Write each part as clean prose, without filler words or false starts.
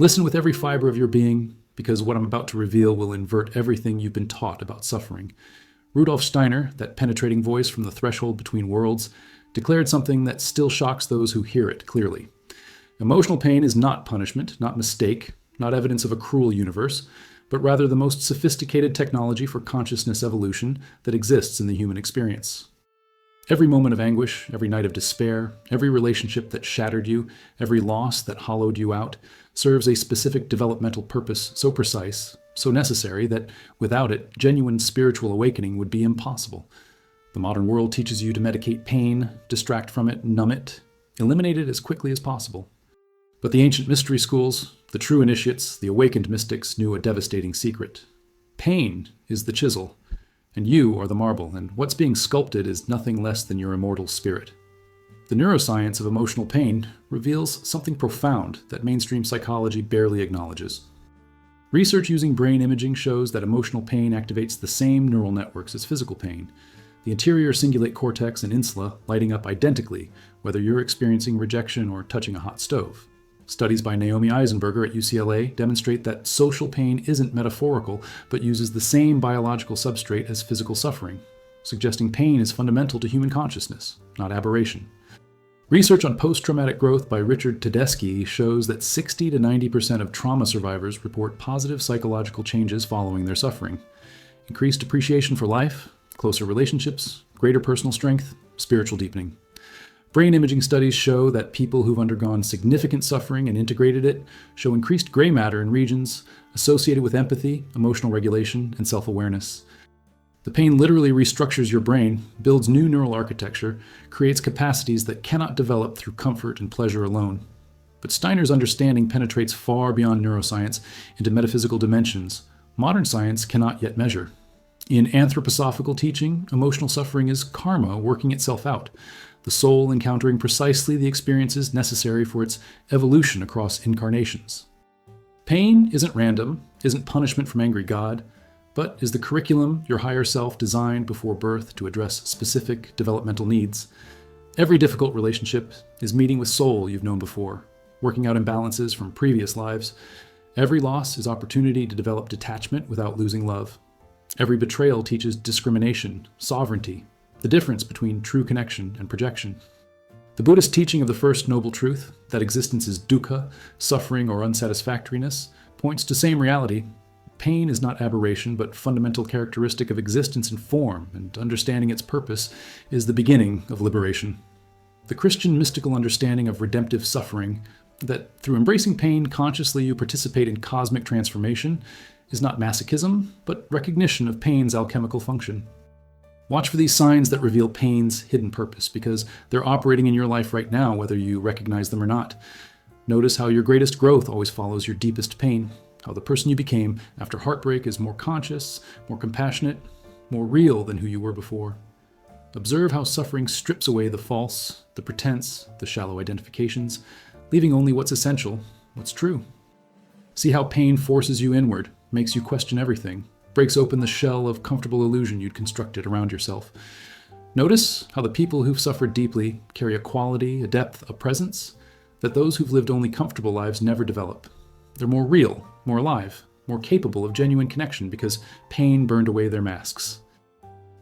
Listen with every fiber of your being, because what I'm about to reveal will invert everything you've been taught about suffering. Rudolf Steiner, that penetrating voice from the threshold between worlds, declared something that still shocks those who hear it clearly. Emotional pain is not punishment, not mistake, not evidence of a cruel universe, but rather the most sophisticated technology for consciousness evolution that exists in the human experience. Every moment of anguish, every night of despair, every relationship that shattered you, every loss that hollowed you out, serves a specific developmental purpose so precise, so necessary that without it, genuine spiritual awakening would be impossible. The modern world teaches you to medicate pain, distract from it, numb it, eliminate it as quickly as possible. But the ancient mystery schools, the true initiates, the awakened mystics knew a devastating secret. Pain is the chisel, and you are the marble, and what's being sculpted is nothing less than your immortal spirit. The neuroscience of emotional pain reveals something profound that mainstream psychology barely acknowledges. Research using brain imaging shows that emotional pain activates the same neural networks as physical pain. The anterior cingulate cortex and insula lighting up identically, whether you're experiencing rejection or touching a hot stove. Studies by Naomi Eisenberger at UCLA demonstrate that social pain isn't metaphorical, but uses the same biological substrate as physical suffering, suggesting pain is fundamental to human consciousness, not aberration. Research on post-traumatic growth by Richard Tedeschi shows that 60 to 90% of trauma survivors report positive psychological changes following their suffering. Increased appreciation for life, closer relationships, greater personal strength, spiritual deepening. Brain imaging studies show that people who've undergone significant suffering and integrated it show increased gray matter in regions associated with empathy, emotional regulation, and self-awareness. The pain literally restructures your brain, builds new neural architecture, creates capacities that cannot develop through comfort and pleasure alone. But Steiner's understanding penetrates far beyond neuroscience into metaphysical dimensions modern science cannot yet measure. In anthroposophical teaching, emotional suffering is karma working itself out, the soul encountering precisely the experiences necessary for its evolution across incarnations. Pain isn't random, isn't punishment from angry God, but is the curriculum your higher self designed before birth to address specific developmental needs. Every difficult relationship is meeting with soul you've known before, working out imbalances from previous lives. Every loss is opportunity to develop detachment without losing love. Every betrayal teaches discrimination, sovereignty, the difference between true connection and projection. The Buddhist teaching of the first noble truth, that existence is dukkha, suffering or unsatisfactoriness, points to same reality. Pain is not aberration, but fundamental characteristic of existence in form, and understanding its purpose is the beginning of liberation. The Christian mystical understanding of redemptive suffering, that through embracing pain consciously you participate in cosmic transformation, is not masochism, but recognition of pain's alchemical function. Watch for these signs that reveal pain's hidden purpose, because they're operating in your life right now, whether you recognize them or not. Notice how your greatest growth always follows your deepest pain, how the person you became after heartbreak is more conscious, more compassionate, more real than who you were before. Observe how suffering strips away the false, the pretense, the shallow identifications, leaving only what's essential, what's true. See how pain forces you inward, makes you question everything, breaks open the shell of comfortable illusion you'd constructed around yourself. Notice how the people who've suffered deeply carry a quality, a depth, a presence that those who've lived only comfortable lives never develop. They're more real, more alive, more capable of genuine connection because pain burned away their masks.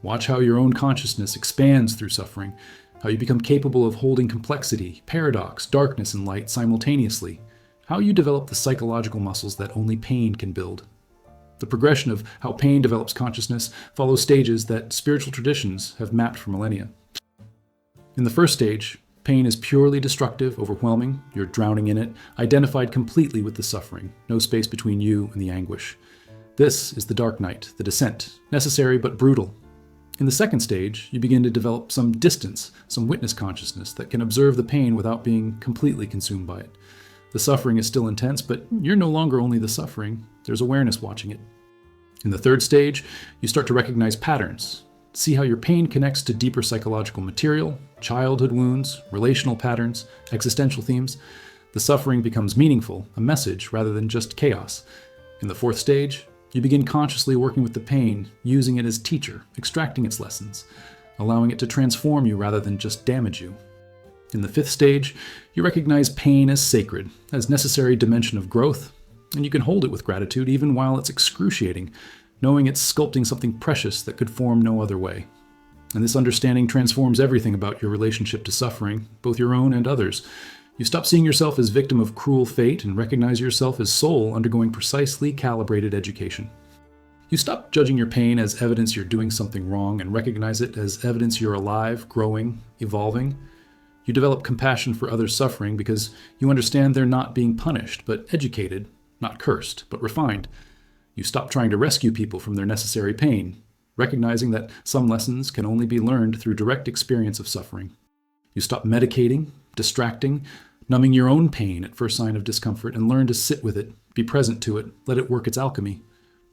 Watch how your own consciousness expands through suffering, how you become capable of holding complexity, paradox, darkness, and light simultaneously, how you develop the psychological muscles that only pain can build. The progression of how pain develops consciousness follows stages that spiritual traditions have mapped for millennia. In the first stage, pain is purely destructive, overwhelming, you're drowning in it, identified completely with the suffering, no space between you and the anguish. This is the dark night, the descent, necessary but brutal. In the second stage, you begin to develop some distance, some witness consciousness that can observe the pain without being completely consumed by it. The suffering is still intense, but you're no longer only the suffering, there's awareness watching it. In the third stage, you start to recognize patterns. See how your pain connects to deeper psychological material, childhood wounds, relational patterns, existential themes. The suffering becomes meaningful, a message rather than just chaos. In the fourth stage, you begin consciously working with the pain, using it as teacher, extracting its lessons, allowing it to transform you rather than just damage you. In the fifth stage, you recognize pain as sacred, as necessary dimension of growth, and you can hold it with gratitude even while it's excruciating, knowing it's sculpting something precious that could form no other way. And this understanding transforms everything about your relationship to suffering, both your own and others. You stop seeing yourself as victim of cruel fate and recognize yourself as soul undergoing precisely calibrated education. You stop judging your pain as evidence you're doing something wrong and recognize it as evidence you're alive, growing, evolving. You develop compassion for others' suffering because you understand they're not being punished, but educated, not cursed, but refined. You stop trying to rescue people from their necessary pain, recognizing that some lessons can only be learned through direct experience of suffering. You stop medicating, distracting, numbing your own pain at first sign of discomfort and learn to sit with it, be present to it, let it work its alchemy.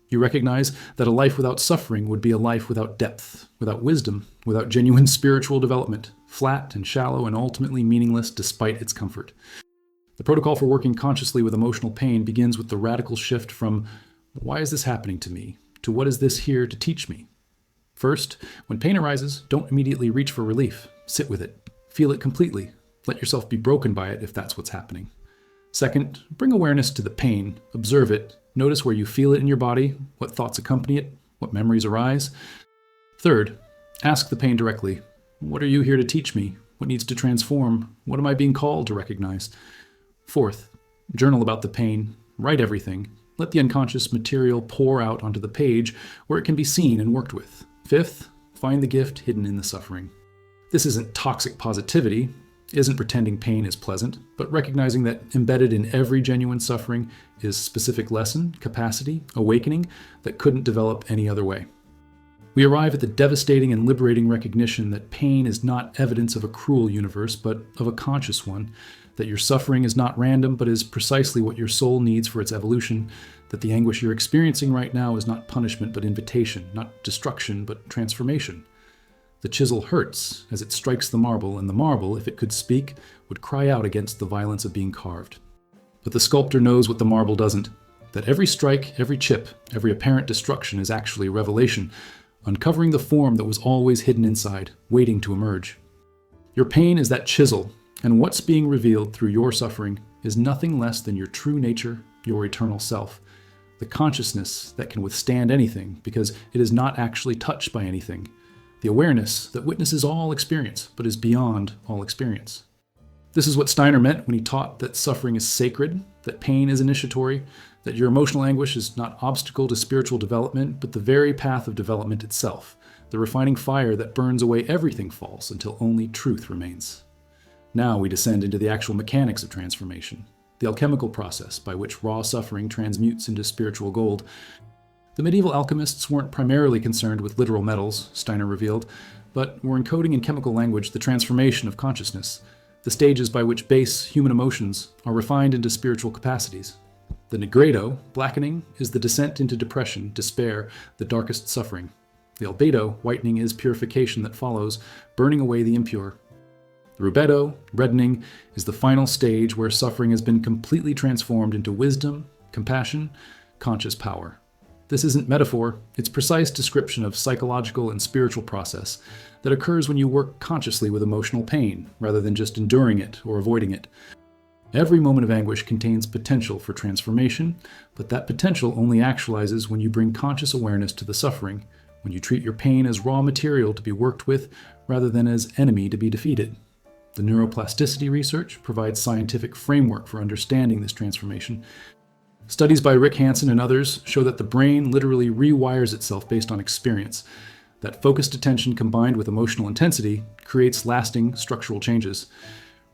You recognize that a life without suffering would be a life without depth, without wisdom, without genuine spiritual development, flat and shallow and ultimately meaningless despite its comfort. The protocol for working consciously with emotional pain begins with the radical shift from, why is this happening to me, to what is this here to teach me? First, when pain arises, don't immediately reach for relief. Sit with it. Feel it completely. Let yourself be broken by it if that's what's happening. Second, bring awareness to the pain. Observe it. Notice where you feel it in your body, what thoughts accompany it, what memories arise. Third, ask the pain directly. What are you here to teach me? What needs to transform? What am I being called to recognize? Fourth, journal about the pain. Write everything. Let the unconscious material pour out onto the page where it can be seen and worked with. Fifth, find the gift hidden in the suffering. This isn't toxic positivity, isn't pretending pain is pleasant, but recognizing that embedded in every genuine suffering is specific lesson, capacity, awakening that couldn't develop any other way. We arrive at the devastating and liberating recognition that pain is not evidence of a cruel universe, but of a conscious one, that your suffering is not random, but is precisely what your soul needs for its evolution, that the anguish you're experiencing right now is not punishment, but invitation, not destruction, but transformation. The chisel hurts as it strikes the marble, and the marble, if it could speak, would cry out against the violence of being carved. But the sculptor knows what the marble doesn't, that every strike, every chip, every apparent destruction is actually revelation, uncovering the form that was always hidden inside, waiting to emerge. Your pain is that chisel, and what's being revealed through your suffering is nothing less than your true nature, your eternal self, the consciousness that can withstand anything because it is not actually touched by anything, the awareness that witnesses all experience but is beyond all experience. This is what Steiner meant when he taught that suffering is sacred, that pain is initiatory, that your emotional anguish is not obstacle to spiritual development, but the very path of development itself, the refining fire that burns away everything false until only truth remains. Now we descend into the actual mechanics of transformation, the alchemical process by which raw suffering transmutes into spiritual gold. The medieval alchemists weren't primarily concerned with literal metals, Steiner revealed, but were encoding in chemical language the transformation of consciousness, the stages by which base human emotions are refined into spiritual capacities. The nigredo, blackening, is the descent into depression, despair, the darkest suffering. The albedo, whitening, is purification that follows, burning away the impure. The rubedo, reddening, is the final stage where suffering has been completely transformed into wisdom, compassion, conscious power. This isn't metaphor, it's precise description of psychological and spiritual process that occurs when you work consciously with emotional pain, rather than just enduring it or avoiding it. Every moment of anguish contains potential for transformation, but that potential only actualizes when you bring conscious awareness to the suffering, when you treat your pain as raw material to be worked with rather than as enemy to be defeated. The neuroplasticity research provides scientific framework for understanding this transformation. Studies by Rick Hansen and others show that the brain literally rewires itself based on experience. That focused attention combined with emotional intensity creates lasting structural changes.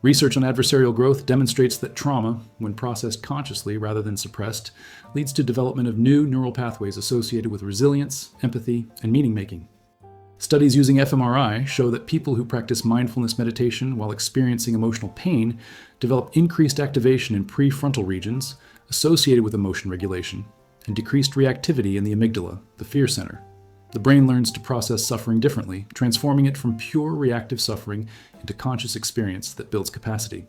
Research on adversarial growth demonstrates that trauma, when processed consciously rather than suppressed, leads to development of new neural pathways associated with resilience, empathy, and meaning-making. Studies using fMRI show that people who practice mindfulness meditation while experiencing emotional pain develop increased activation in prefrontal regions associated with emotion regulation, and decreased reactivity in the amygdala, the fear center. The brain learns to process suffering differently, transforming it from pure reactive suffering into conscious experience that builds capacity.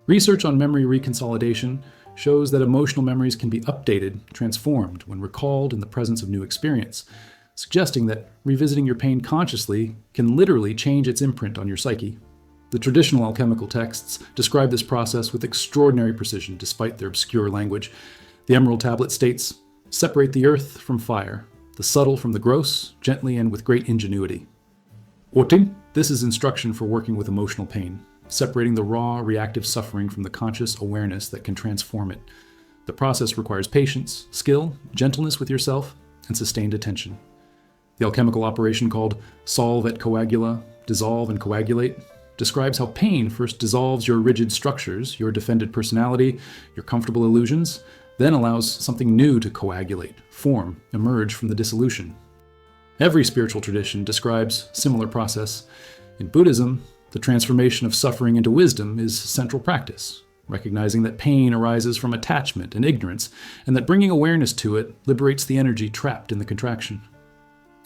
Research on memory reconsolidation shows that emotional memories can be updated, transformed, when recalled in the presence of new experience, suggesting that revisiting your pain consciously can literally change its imprint on your psyche. The traditional alchemical texts describe this process with extraordinary precision despite their obscure language. The Emerald Tablet states, "Separate the earth from fire, the subtle from the gross, gently and with great ingenuity." Otin, this is instruction for working with emotional pain, separating the raw, reactive suffering from the conscious awareness that can transform it. The process requires patience, skill, gentleness with yourself, and sustained attention. The alchemical operation called solve et coagula, dissolve and coagulate, describes how pain first dissolves your rigid structures, your defended personality, your comfortable illusions, then allows something new to coagulate, form, emerge from the dissolution. Every spiritual tradition describes similar process. In Buddhism, the transformation of suffering into wisdom is central practice, recognizing that pain arises from attachment and ignorance, and that bringing awareness to it liberates the energy trapped in the contraction.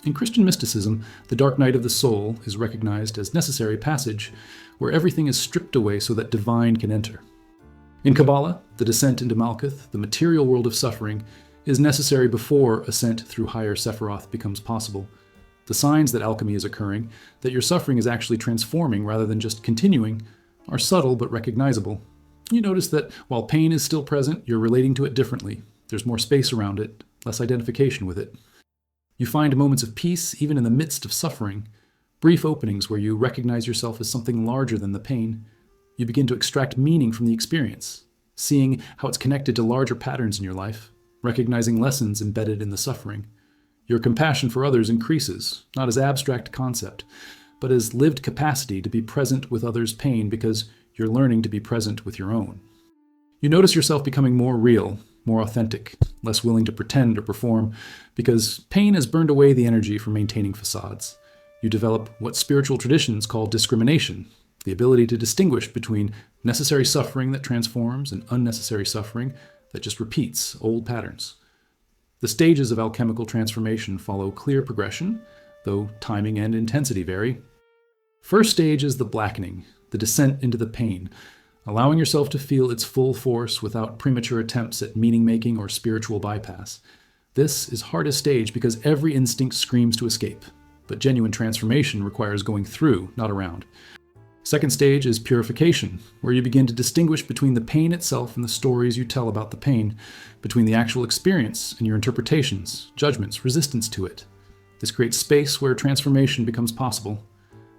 In Christian mysticism, the dark night of the soul is recognized as necessary passage, where everything is stripped away so that divine can enter. In Kabbalah, the descent into Malkuth, the material world of suffering, is necessary before ascent through higher Sephiroth becomes possible. The signs that alchemy is occurring, that your suffering is actually transforming rather than just continuing, are subtle but recognizable. You notice that while pain is still present, you're relating to it differently. There's more space around it, less identification with it. You find moments of peace even in the midst of suffering, brief openings where you recognize yourself as something larger than the pain. You begin to extract meaning from the experience, seeing how it's connected to larger patterns in your life, recognizing lessons embedded in the suffering. Your compassion for others increases, not as abstract concept, but as lived capacity to be present with others' pain because you're learning to be present with your own. You notice yourself becoming more real, more authentic, less willing to pretend or perform, because pain has burned away the energy for maintaining facades. You develop what spiritual traditions call discrimination, the ability to distinguish between necessary suffering that transforms and unnecessary suffering that just repeats old patterns. The stages of alchemical transformation follow clear progression, though timing and intensity vary. First stage is the blackening, the descent into the pain, allowing yourself to feel its full force without premature attempts at meaning-making or spiritual bypass. This is hardest stage because every instinct screams to escape, but genuine transformation requires going through, not around. Second stage is purification, where you begin to distinguish between the pain itself and the stories you tell about the pain, between the actual experience and your interpretations, judgments, resistance to it. This creates space where transformation becomes possible.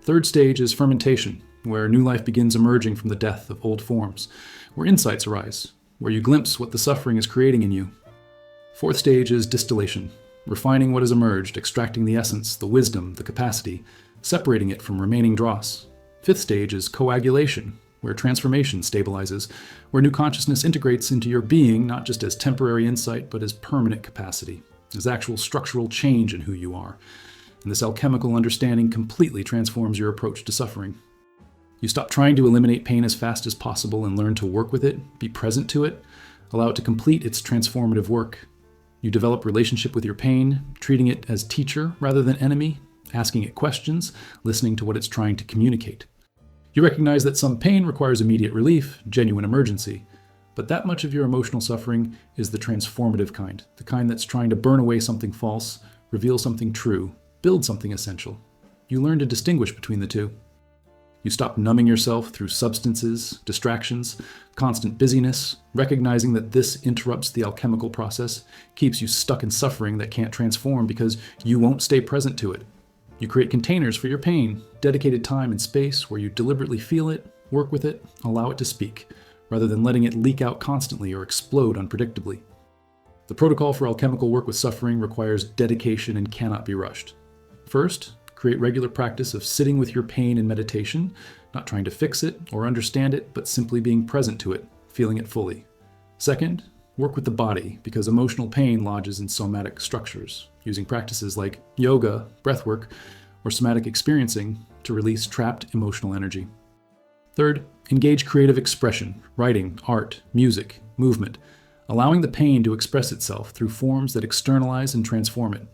Third stage is fermentation, where new life begins emerging from the death of old forms, where insights arise, where you glimpse what the suffering is creating in you. Fourth stage is distillation, refining what has emerged, extracting the essence, the wisdom, the capacity, separating it from remaining dross. Fifth stage is coagulation, where transformation stabilizes, where new consciousness integrates into your being not just as temporary insight, but as permanent capacity, as actual structural change in who you are. And this alchemical understanding completely transforms your approach to suffering. You stop trying to eliminate pain as fast as possible and learn to work with it, be present to it, allow it to complete its transformative work. You develop relationship with your pain, treating it as teacher rather than enemy, asking it questions, listening to what it's trying to communicate. You recognize that some pain requires immediate relief, genuine emergency, but that much of your emotional suffering is the transformative kind, the kind that's trying to burn away something false, reveal something true, build something essential. You learn to distinguish between the two. You stop numbing yourself through substances, distractions, constant busyness, recognizing that this interrupts the alchemical process, keeps you stuck in suffering that can't transform because you won't stay present to it. You create containers for your pain, dedicated time and space where you deliberately feel it, work with it, allow it to speak, rather than letting it leak out constantly or explode unpredictably. The protocol for alchemical work with suffering requires dedication and cannot be rushed. First, create regular practice of sitting with your pain in meditation, not trying to fix it or understand it, but simply being present to it, feeling it fully. Second, work with the body, because emotional pain lodges in somatic structures, using practices like yoga, breathwork, or somatic experiencing to release trapped emotional energy. Third, engage creative expression, writing, art, music, movement, allowing the pain to express itself through forms that externalize and transform it.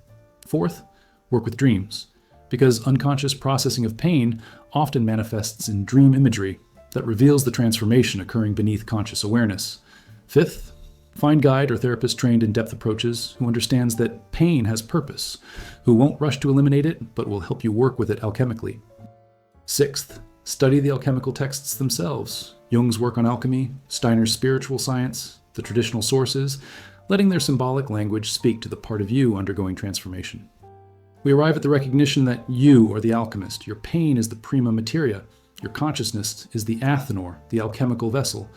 Fourth, work with dreams, because unconscious processing of pain often manifests in dream imagery that reveals the transformation occurring beneath conscious awareness. Fifth, find guide or therapist trained in depth approaches who understands that pain has purpose, who won't rush to eliminate it, but will help you work with it alchemically. Sixth, Study the alchemical texts themselves, Jung's work on alchemy, Steiner's spiritual science, the traditional sources, letting their symbolic language speak to the part of you undergoing transformation. We arrive at the recognition that you are the alchemist, your pain is the prima materia, your consciousness is the athanor, the alchemical vessel,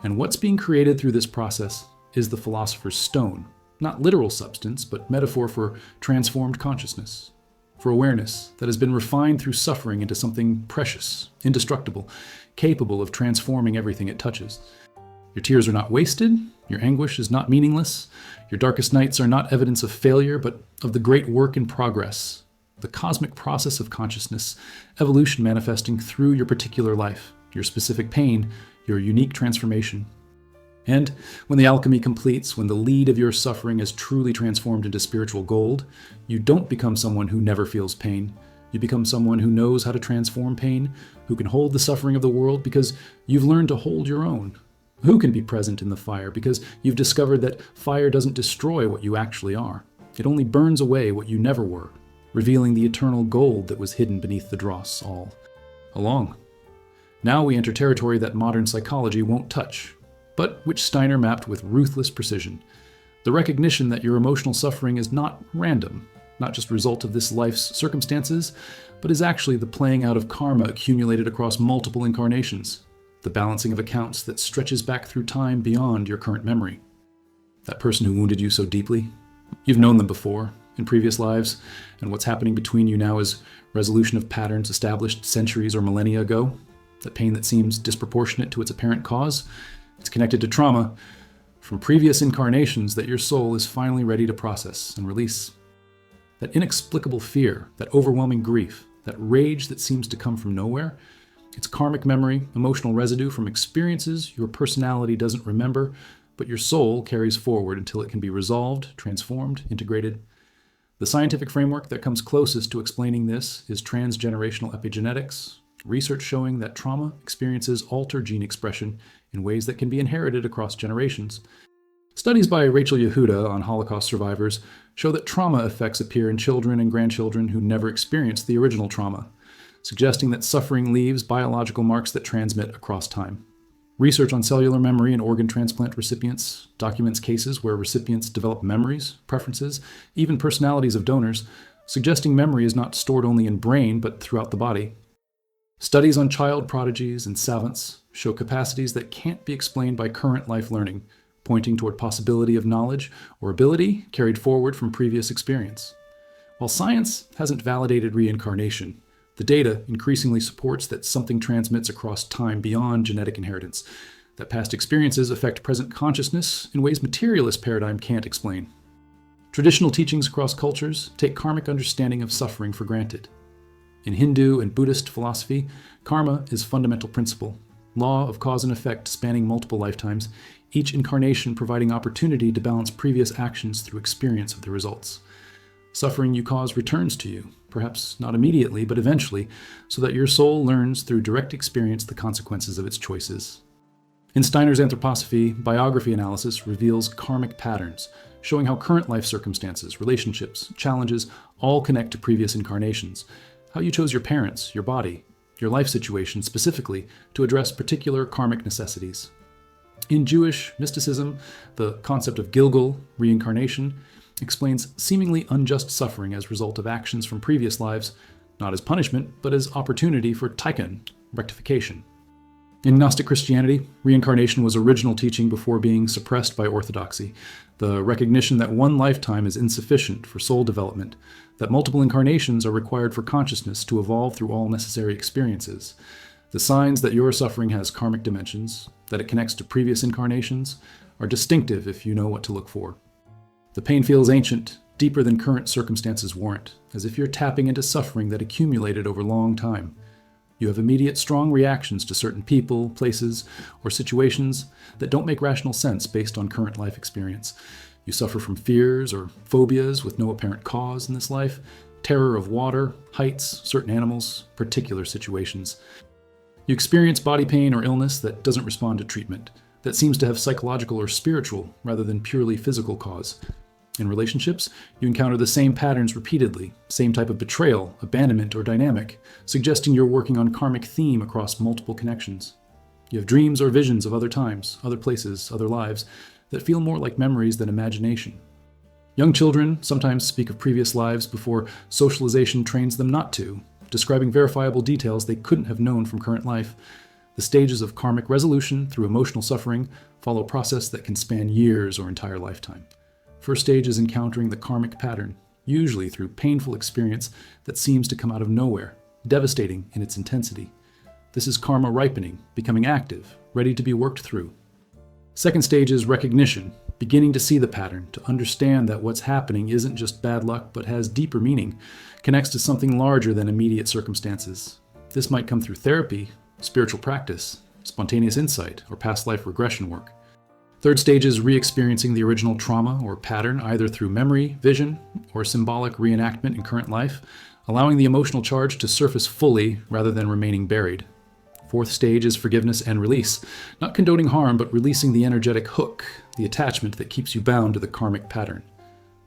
and what's being created through this process is the philosopher's stone, not literal substance, but metaphor for transformed consciousness, for awareness that has been refined through suffering into something precious, indestructible, capable of transforming everything it touches. Your tears are not wasted, your anguish is not meaningless, your darkest nights are not evidence of failure, but of the great work in progress, the cosmic process of consciousness, evolution manifesting through your particular life, your specific pain, your unique transformation. And when the alchemy completes, when the lead of your suffering is truly transformed into spiritual gold, you don't become someone who never feels pain. You become someone who knows how to transform pain, who can hold the suffering of the world because you've learned to hold your own. Who can be present in the fire because you've discovered that fire doesn't destroy what you actually are. It only burns away what you never were, revealing the eternal gold that was hidden beneath the dross all along. Now we enter territory that modern psychology won't touch, but which Steiner mapped with ruthless precision. The recognition that your emotional suffering is not random, not just a result of this life's circumstances, but is actually the playing out of karma accumulated across multiple incarnations, the balancing of accounts that stretches back through time beyond your current memory. That person who wounded you so deeply, you've known them before, in previous lives, and what's happening between you now is resolution of patterns established centuries or millennia ago. That pain that seems disproportionate to its apparent cause, it's connected to trauma from previous incarnations that your soul is finally ready to process and release. That inexplicable fear, that overwhelming grief, that rage that seems to come from nowhere, it's karmic memory, emotional residue from experiences your personality doesn't remember, but your soul carries forward until it can be resolved, transformed, integrated. The scientific framework that comes closest to explaining this is transgenerational epigenetics, research showing that trauma experiences alter gene expression in ways that can be inherited across generations. Studies by Rachel Yehuda on Holocaust survivors show that trauma effects appear in children and grandchildren who never experienced the original trauma, suggesting that suffering leaves biological marks that transmit across time. Research on cellular memory in organ transplant recipients documents cases where recipients develop memories, preferences, even personalities of donors, suggesting memory is not stored only in brain but throughout the body. Studies on child prodigies and savants show capacities that can't be explained by current life learning, pointing toward possibility of knowledge or ability carried forward from previous experience. While science hasn't validated reincarnation, the data increasingly supports that something transmits across time beyond genetic inheritance, that past experiences affect present consciousness in ways materialist paradigm can't explain. Traditional teachings across cultures take karmic understanding of suffering for granted. In Hindu and Buddhist philosophy, karma is fundamental principle, law of cause and effect spanning multiple lifetimes, each incarnation providing opportunity to balance previous actions through experience of the results. Suffering you cause returns to you, perhaps not immediately, but eventually, so that your soul learns through direct experience the consequences of its choices. In Steiner's Anthroposophy, biography analysis reveals karmic patterns, showing how current life circumstances, relationships, challenges all connect to previous incarnations, how you chose your parents, your body, your life situation specifically to address particular karmic necessities. In Jewish mysticism, the concept of Gilgul, reincarnation, explains seemingly unjust suffering as a result of actions from previous lives, not as punishment, but as opportunity for tikkun, rectification. In Gnostic Christianity, reincarnation was original teaching before being suppressed by orthodoxy, the recognition that one lifetime is insufficient for soul development, that multiple incarnations are required for consciousness to evolve through all necessary experiences. The signs that your suffering has karmic dimensions, that it connects to previous incarnations, are distinctive if you know what to look for. The pain feels ancient, deeper than current circumstances warrant, as if you're tapping into suffering that accumulated over long time. You have immediate strong reactions to certain people, places, or situations that don't make rational sense based on current life experience. You suffer from fears or phobias with no apparent cause in this life, terror of water, heights, certain animals, particular situations. You experience body pain or illness that doesn't respond to treatment, that seems to have psychological or spiritual rather than purely physical cause. In relationships, you encounter the same patterns repeatedly, same type of betrayal, abandonment, or dynamic, suggesting you're working on karmic theme across multiple connections. You have dreams or visions of other times, other places, other lives, that feel more like memories than imagination. Young children sometimes speak of previous lives before socialization trains them not to, describing verifiable details they couldn't have known from current life. The stages of karmic resolution through emotional suffering follow a process that can span years or entire lifetime. First stage is encountering the karmic pattern, usually through painful experience that seems to come out of nowhere, devastating in its intensity. This is karma ripening, becoming active, ready to be worked through. Second stage is recognition, beginning to see the pattern, to understand that what's happening isn't just bad luck but has deeper meaning, connects to something larger than immediate circumstances. This might come through therapy, spiritual practice, spontaneous insight, or past life regression work. Third stage is re-experiencing the original trauma or pattern either through memory, vision, or symbolic reenactment in current life, allowing the emotional charge to surface fully rather than remaining buried. Fourth stage is forgiveness and release, not condoning harm but releasing the energetic hook, the attachment that keeps you bound to the karmic pattern.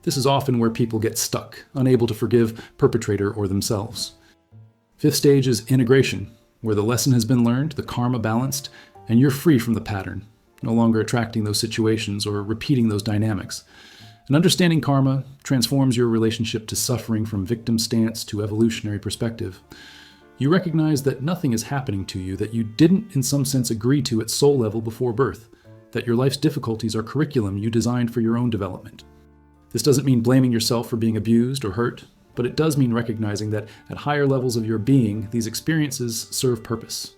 This is often where people get stuck, unable to forgive perpetrator or themselves. Fifth stage is integration, where the lesson has been learned, the karma balanced, and you're free from the pattern, no longer attracting those situations or repeating those dynamics. And understanding karma transforms your relationship to suffering from victim stance to evolutionary perspective. You recognize that nothing is happening to you that you didn't in some sense agree to at soul level before birth, that your life's difficulties are curriculum you designed for your own development. This doesn't mean blaming yourself for being abused or hurt, but it does mean recognizing that at higher levels of your being, these experiences serve purpose.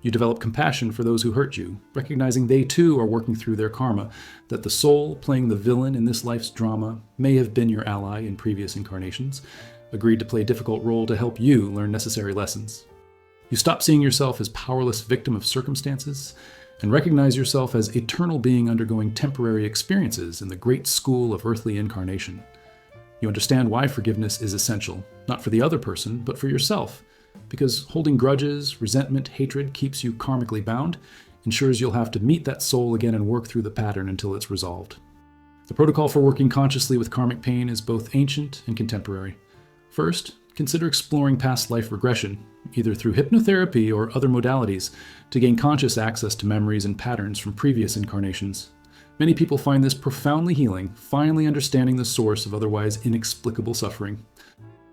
You develop compassion for those who hurt you, recognizing they too are working through their karma, that the soul playing the villain in this life's drama may have been your ally in previous incarnations, agreed to play a difficult role to help you learn necessary lessons. You stop seeing yourself as powerless victim of circumstances and recognize yourself as eternal being undergoing temporary experiences in the great school of earthly incarnation. You understand why forgiveness is essential, not for the other person, but for yourself, because holding grudges, resentment, hatred keeps you karmically bound, ensures you'll have to meet that soul again and work through the pattern until it's resolved. The protocol for working consciously with karmic pain is both ancient and contemporary. First, consider exploring past life regression, either through hypnotherapy or other modalities, to gain conscious access to memories and patterns from previous incarnations. Many people find this profoundly healing, finally understanding the source of otherwise inexplicable suffering.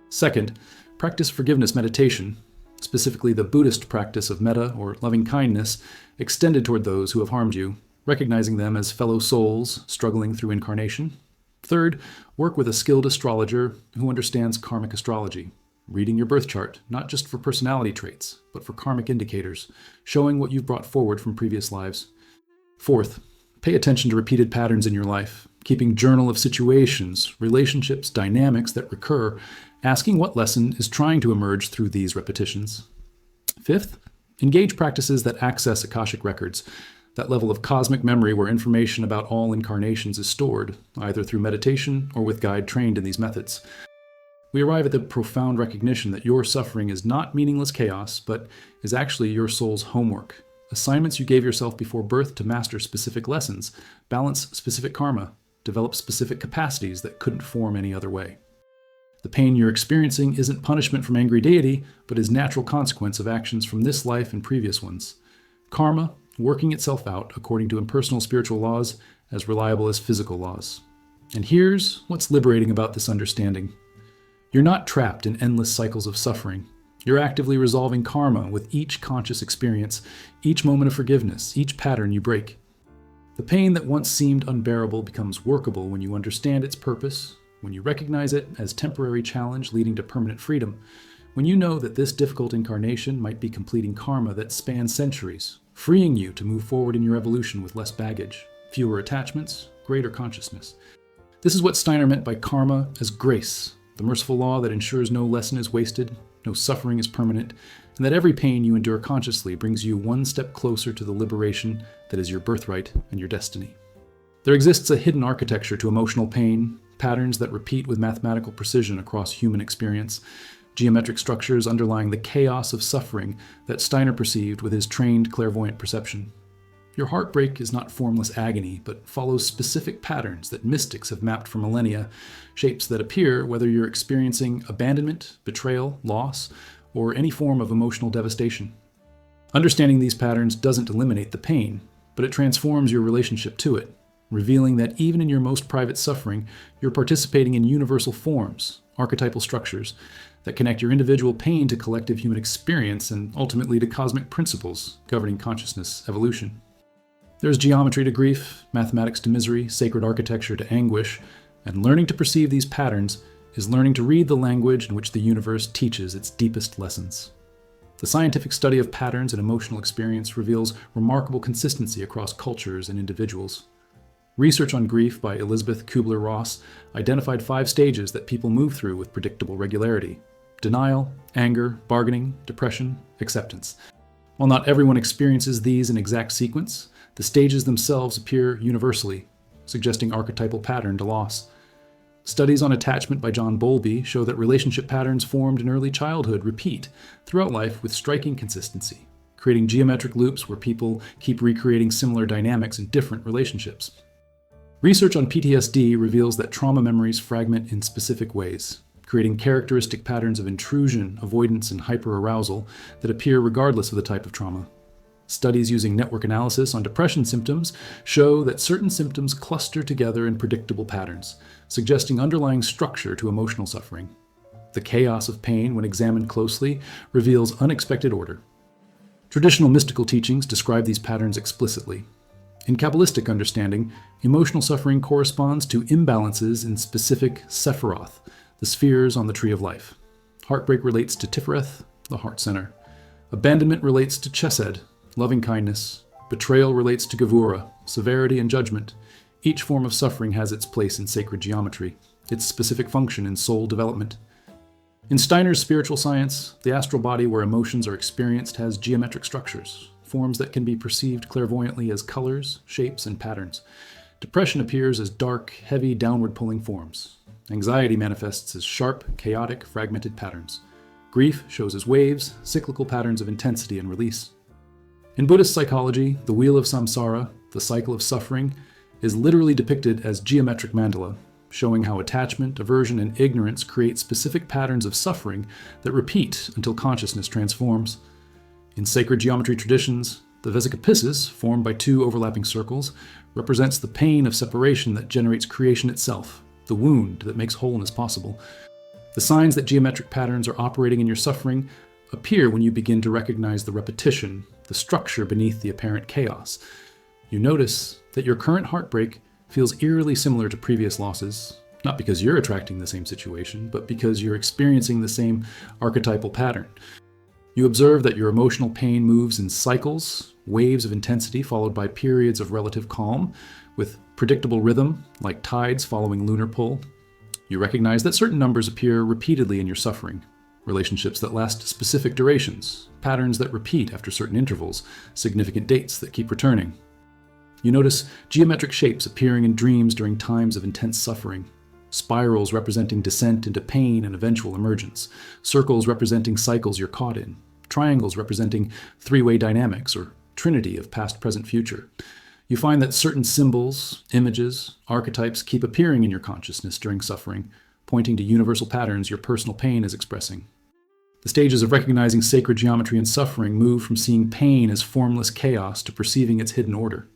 Second, practice forgiveness meditation, specifically the Buddhist practice of metta or loving kindness extended toward those who have harmed you, recognizing them as fellow souls struggling through incarnation. Third, work with a skilled astrologer who understands karmic astrology, reading your birth chart, not just for personality traits, but for karmic indicators, showing what you've brought forward from previous lives. Fourth, pay attention to repeated patterns in your life, keeping journal of situations, relationships, dynamics that recur, asking what lesson is trying to emerge through these repetitions. Fifth, engage practices that access Akashic records, that level of cosmic memory where information about all incarnations is stored, either through meditation or with guide trained in these methods. We arrive at the profound recognition that your suffering is not meaningless chaos, but is actually your soul's homework, assignments you gave yourself before birth to master specific lessons, balance specific karma, develop specific capacities that couldn't form any other way. The pain you're experiencing isn't punishment from angry deity, but is natural consequence of actions from this life and previous ones. Karma, working itself out according to impersonal spiritual laws as reliable as physical laws. And here's what's liberating about this understanding. You're not trapped in endless cycles of suffering. You're actively resolving karma with each conscious experience, each moment of forgiveness, each pattern you break. The pain that once seemed unbearable becomes workable when you understand its purpose, when you recognize it as temporary challenge leading to permanent freedom, when you know that this difficult incarnation might be completing karma that spans centuries, freeing you to move forward in your evolution with less baggage, fewer attachments, greater consciousness. This is what Steiner meant by karma as grace, the merciful law that ensures no lesson is wasted, no suffering is permanent, and that every pain you endure consciously brings you one step closer to the liberation that is your birthright and your destiny. There exists a hidden architecture to emotional pain, patterns that repeat with mathematical precision across human experience, geometric structures underlying the chaos of suffering that Steiner perceived with his trained clairvoyant perception. Your heartbreak is not formless agony, but follows specific patterns that mystics have mapped for millennia, shapes that appear whether you're experiencing abandonment, betrayal, loss, or any form of emotional devastation. Understanding these patterns doesn't eliminate the pain, but it transforms your relationship to it, revealing that even in your most private suffering, you're participating in universal forms, archetypal structures, that connect your individual pain to collective human experience and ultimately to cosmic principles governing consciousness evolution. There's geometry to grief, mathematics to misery, sacred architecture to anguish, and learning to perceive these patterns is learning to read the language in which the universe teaches its deepest lessons. The scientific study of patterns and emotional experience reveals remarkable consistency across cultures and individuals. Research on grief by Elizabeth Kubler-Ross identified 5 stages that people move through with predictable regularity: denial, anger, bargaining, depression, acceptance. While not everyone experiences these in exact sequence, the stages themselves appear universally, suggesting archetypal pattern to loss. Studies on attachment by John Bowlby show that relationship patterns formed in early childhood repeat throughout life with striking consistency, creating geometric loops where people keep recreating similar dynamics in different relationships. Research on PTSD reveals that trauma memories fragment in specific ways, creating characteristic patterns of intrusion, avoidance, and hyperarousal that appear regardless of the type of trauma. Studies using network analysis on depression symptoms show that certain symptoms cluster together in predictable patterns, suggesting underlying structure to emotional suffering. The chaos of pain, when examined closely, reveals unexpected order. Traditional mystical teachings describe these patterns explicitly. In Kabbalistic understanding, emotional suffering corresponds to imbalances in specific sephiroth, the spheres on the tree of life. Heartbreak relates to Tifereth, the heart center. Abandonment relates to Chesed, loving kindness. Betrayal relates to Gevura, severity and judgment. Each form of suffering has its place in sacred geometry, its specific function in soul development. In Steiner's spiritual science, the astral body where emotions are experienced has geometric structures, forms that can be perceived clairvoyantly as colors, shapes, and patterns. Depression appears as dark, heavy, downward-pulling forms. Anxiety manifests as sharp, chaotic, fragmented patterns. Grief shows as waves, cyclical patterns of intensity and release. In Buddhist psychology, the wheel of samsara, the cycle of suffering, is literally depicted as geometric mandala, showing how attachment, aversion, and ignorance create specific patterns of suffering that repeat until consciousness transforms. In sacred geometry traditions, the Vesicapisces, formed by 2 overlapping circles, represents the pain of separation that generates creation itself, the wound that makes wholeness possible. The signs that geometric patterns are operating in your suffering appear when you begin to recognize the repetition, the structure beneath the apparent chaos. You notice that your current heartbreak feels eerily similar to previous losses, not because you're attracting the same situation, but because you're experiencing the same archetypal pattern. You observe that your emotional pain moves in cycles, waves of intensity followed by periods of relative calm, with predictable rhythm, like tides following lunar pull. You recognize that certain numbers appear repeatedly in your suffering, relationships that last specific durations, patterns that repeat after certain intervals, significant dates that keep returning. You notice geometric shapes appearing in dreams during times of intense suffering, spirals representing descent into pain and eventual emergence, circles representing cycles you're caught in, triangles representing 3-way dynamics or trinity of past, present, future. You find that certain symbols, images, archetypes keep appearing in your consciousness during suffering, pointing to universal patterns your personal pain is expressing. The stages of recognizing sacred geometry in suffering move from seeing pain as formless chaos to perceiving its hidden order.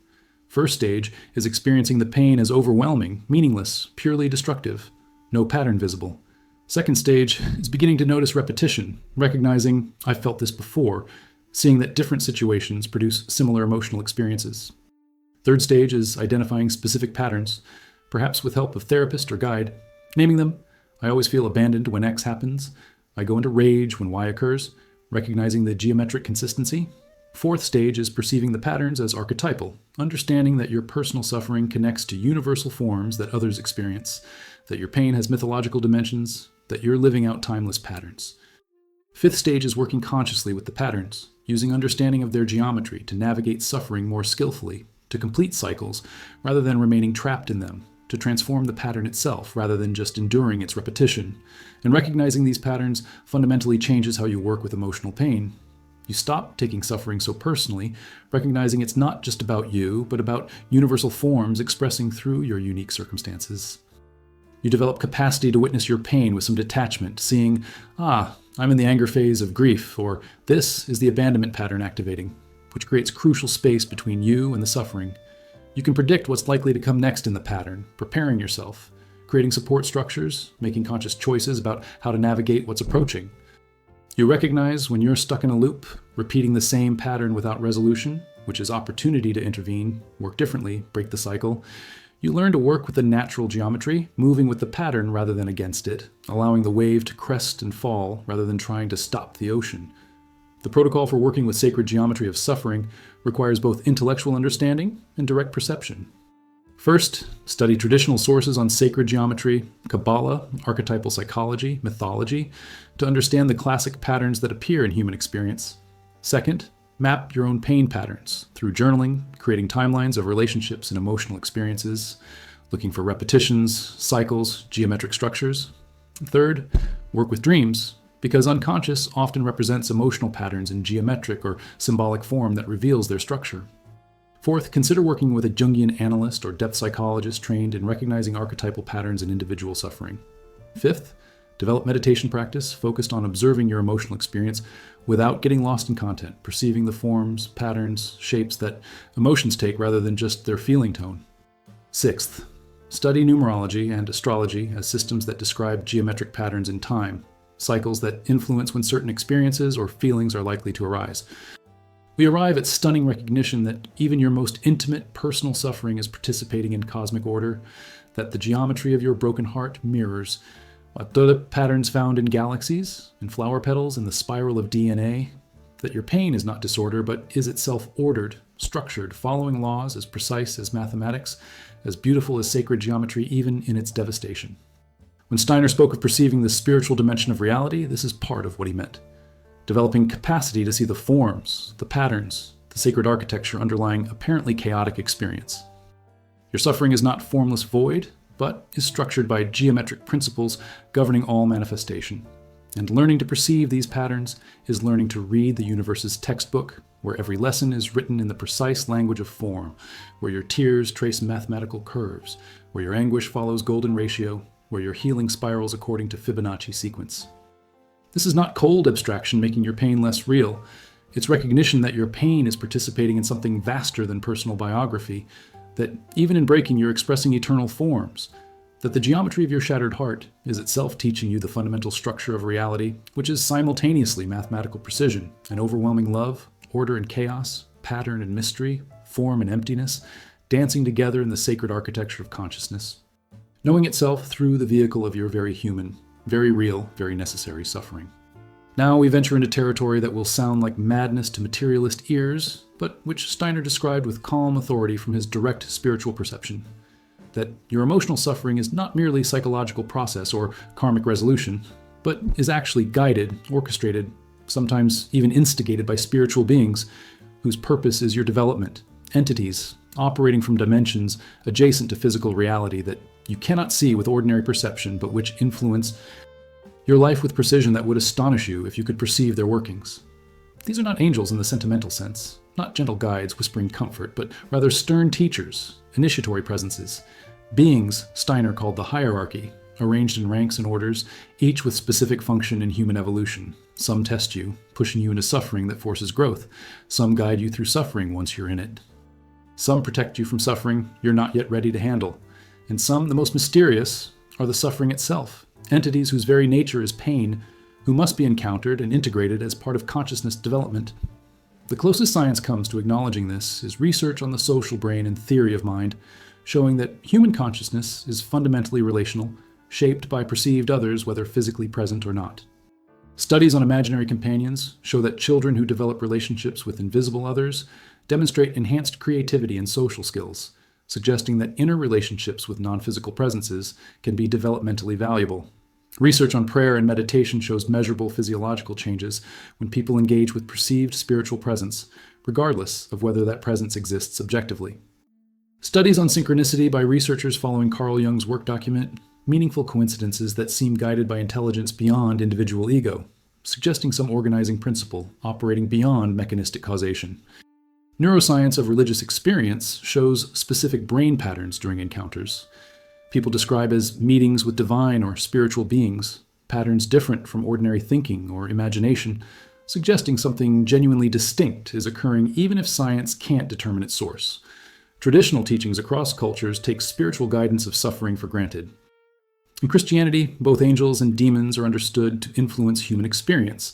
First stage is experiencing the pain as overwhelming, meaningless, purely destructive, no pattern visible. Second stage is beginning to notice repetition, recognizing, I've felt this before, seeing that different situations produce similar emotional experiences. Third stage is identifying specific patterns, perhaps with help of therapist or guide, naming them. I always feel abandoned when X happens. I go into rage when Y occurs, recognizing the geometric consistency. Fourth stage is perceiving the patterns as archetypal, understanding that your personal suffering connects to universal forms that others experience, that your pain has mythological dimensions, that you're living out timeless patterns. Fifth stage is working consciously with the patterns, using understanding of their geometry to navigate suffering more skillfully, to complete cycles rather than remaining trapped in them, to transform the pattern itself rather than just enduring its repetition. And recognizing these patterns fundamentally changes how you work with emotional pain. You stop taking suffering so personally, recognizing it's not just about you, but about universal forms expressing through your unique circumstances. You develop capacity to witness your pain with some detachment, seeing, I'm in the anger phase of grief, or this is the abandonment pattern activating, which creates crucial space between you and the suffering. You can predict what's likely to come next in the pattern, preparing yourself, creating support structures, making conscious choices about how to navigate what's approaching. You recognize when you're stuck in a loop, repeating the same pattern without resolution, which is opportunity to intervene, work differently, break the cycle. You learn to work with the natural geometry, moving with the pattern rather than against it, allowing the wave to crest and fall rather than trying to stop the ocean. The protocol for working with sacred geometry of suffering requires both intellectual understanding and direct perception. First, study traditional sources on sacred geometry, Kabbalah, archetypal psychology, mythology, to understand the classic patterns that appear in human experience. Second, map your own pain patterns through journaling, creating timelines of relationships and emotional experiences, looking for repetitions, cycles, geometric structures. Third, work with dreams, because unconscious often represents emotional patterns in geometric or symbolic form that reveals their structure. Fourth, consider working with a Jungian analyst or depth psychologist trained in recognizing archetypal patterns in individual suffering. Fifth, develop meditation practice focused on observing your emotional experience without getting lost in content, perceiving the forms, patterns, shapes that emotions take rather than just their feeling tone. Sixth, study numerology and astrology as systems that describe geometric patterns in time, cycles that influence when certain experiences or feelings are likely to arise. We arrive at stunning recognition that even your most intimate personal suffering is participating in cosmic order, that the geometry of your broken heart mirrors tulip patterns found in galaxies, in flower petals, in the spiral of DNA, that your pain is not disorder, but is itself ordered, structured, following laws as precise as mathematics, as beautiful as sacred geometry, even in its devastation. When Steiner spoke of perceiving the spiritual dimension of reality, this is part of what he meant. Developing capacity to see the forms, the patterns, the sacred architecture underlying apparently chaotic experience. Your suffering is not formless void, but is structured by geometric principles governing all manifestation. And learning to perceive these patterns is learning to read the universe's textbook, where every lesson is written in the precise language of form, where your tears trace mathematical curves, where your anguish follows golden ratio, where your healing spirals according to Fibonacci sequence. This is not cold abstraction making your pain less real. It's recognition that your pain is participating in something vaster than personal biography, that even in breaking you're expressing eternal forms, that the geometry of your shattered heart is itself teaching you the fundamental structure of reality, which is simultaneously mathematical precision and overwhelming love, order and chaos, pattern and mystery, form and emptiness, dancing together in the sacred architecture of consciousness. Knowing itself through the vehicle of your very human, very real, very necessary suffering. Now we venture into territory that will sound like madness to materialist ears, but which Steiner described with calm authority from his direct spiritual perception. That your emotional suffering is not merely psychological process or karmic resolution, but is actually guided, orchestrated, sometimes even instigated by spiritual beings whose purpose is your development, entities operating from dimensions adjacent to physical reality that you cannot see with ordinary perception, but which influence your life with precision that would astonish you if you could perceive their workings. These are not angels in the sentimental sense, not gentle guides whispering comfort, but rather stern teachers, initiatory presences, beings Steiner called the hierarchy, arranged in ranks and orders, each with specific function in human evolution. Some test you, pushing you into suffering that forces growth. Some guide you through suffering once you're in it. Some protect you from suffering you're not yet ready to handle. And some, the most mysterious, are the suffering itself, entities whose very nature is pain, who must be encountered and integrated as part of consciousness development. The closest science comes to acknowledging this is research on the social brain and theory of mind, showing that human consciousness is fundamentally relational, shaped by perceived others whether physically present or not. Studies on imaginary companions show that children who develop relationships with invisible others demonstrate enhanced creativity and social skills, suggesting that inner relationships with non-physical presences can be developmentally valuable. Research on prayer and meditation shows measurable physiological changes when people engage with perceived spiritual presence, regardless of whether that presence exists objectively. Studies on synchronicity by researchers following Carl Jung's work document meaningful coincidences that seem guided by intelligence beyond individual ego. suggesting some organizing principle operating beyond mechanistic causation. Neuroscience of religious experience shows specific brain patterns during encounters. People describe as meetings with divine or spiritual beings, patterns different from ordinary thinking or imagination, suggesting something genuinely distinct is occurring even if science can't determine its source. Traditional teachings across cultures take spiritual guidance of suffering for granted. In Christianity, both angels and demons are understood to influence human experience,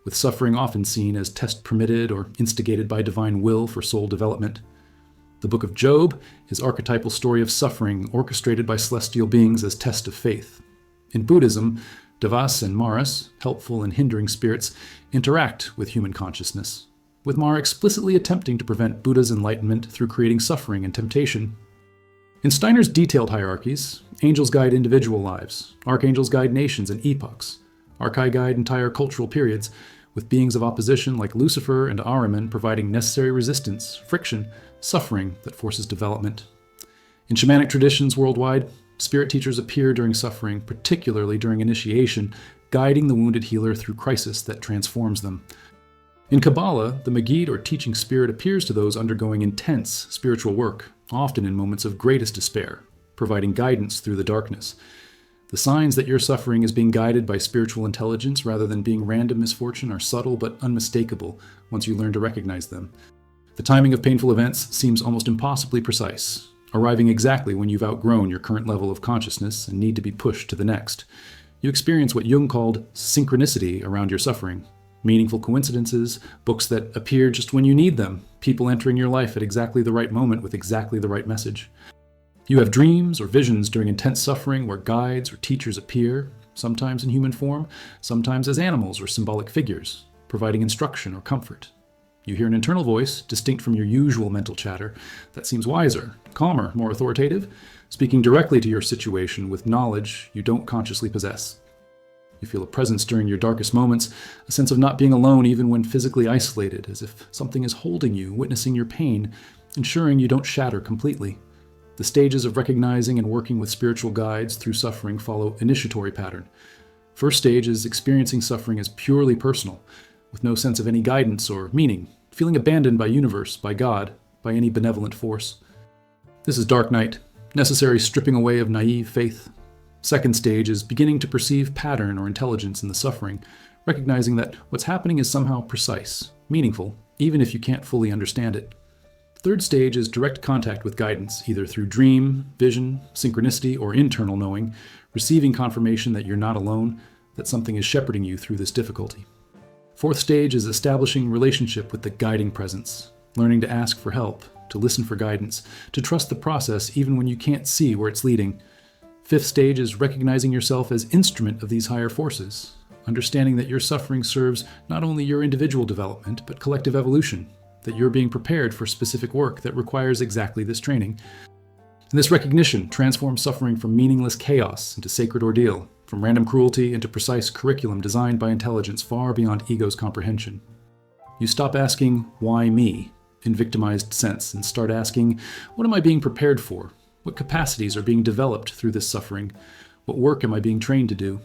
with suffering often seen as test-permitted or instigated by divine will for soul development. The Book of Job is archetypal story of suffering orchestrated by celestial beings as test of faith. In Buddhism, Devas and Maras, helpful and hindering spirits, interact with human consciousness, with Mara explicitly attempting to prevent Buddha's enlightenment through creating suffering and temptation. In Steiner's detailed hierarchies, angels guide individual lives, archangels guide nations and epochs, archai guide entire cultural periods, with beings of opposition like Lucifer and Ahriman providing necessary resistance, friction, suffering that forces development. In shamanic traditions worldwide, spirit teachers appear during suffering, particularly during initiation, guiding the wounded healer through crisis that transforms them. In Kabbalah, the Maggid or teaching spirit appears to those undergoing intense spiritual work, often in moments of greatest despair, providing guidance through the darkness. The signs that your suffering is being guided by spiritual intelligence rather than being random misfortune are subtle but unmistakable once you learn to recognize them. The timing of painful events seems almost impossibly precise, arriving exactly when you've outgrown your current level of consciousness and need to be pushed to the next. You experience what Jung called synchronicity around your suffering. Meaningful coincidences, books that appear just when you need them, people entering your life at exactly the right moment with exactly the right message. You have dreams or visions during intense suffering where guides or teachers appear, sometimes in human form, sometimes as animals or symbolic figures, providing instruction or comfort. You hear an internal voice, distinct from your usual mental chatter, that seems wiser, calmer, more authoritative, speaking directly to your situation with knowledge you don't consciously possess. You feel a presence during your darkest moments, a sense of not being alone even when physically isolated, as if something is holding you, witnessing your pain, ensuring you don't shatter completely. The stages of recognizing and working with spiritual guides through suffering follow initiatory pattern. First stage is experiencing suffering as purely personal, with no sense of any guidance or meaning, feeling abandoned by universe, by God, by any benevolent force. This is dark night, necessary stripping away of naive faith. Second stage is beginning to perceive pattern or intelligence in the suffering, recognizing that what's happening is somehow precise, meaningful, even if you can't fully understand it. Third stage is direct contact with guidance, either through dream, vision, synchronicity, or internal knowing, receiving confirmation that you're not alone, that something is shepherding you through this difficulty. Fourth stage is establishing relationship with the guiding presence, learning to ask for help, to listen for guidance, to trust the process even when you can't see where it's leading. Fifth stage is recognizing yourself as instrument of these higher forces, understanding that your suffering serves not only your individual development, but collective evolution, that you're being prepared for specific work that requires exactly this training. And this recognition transforms suffering from meaningless chaos into sacred ordeal, from random cruelty into precise curriculum designed by intelligence far beyond ego's comprehension. You stop asking, why me, in victimized sense, and start asking, what am I being prepared for? What capacities are being developed through this suffering? What work am I being trained to do?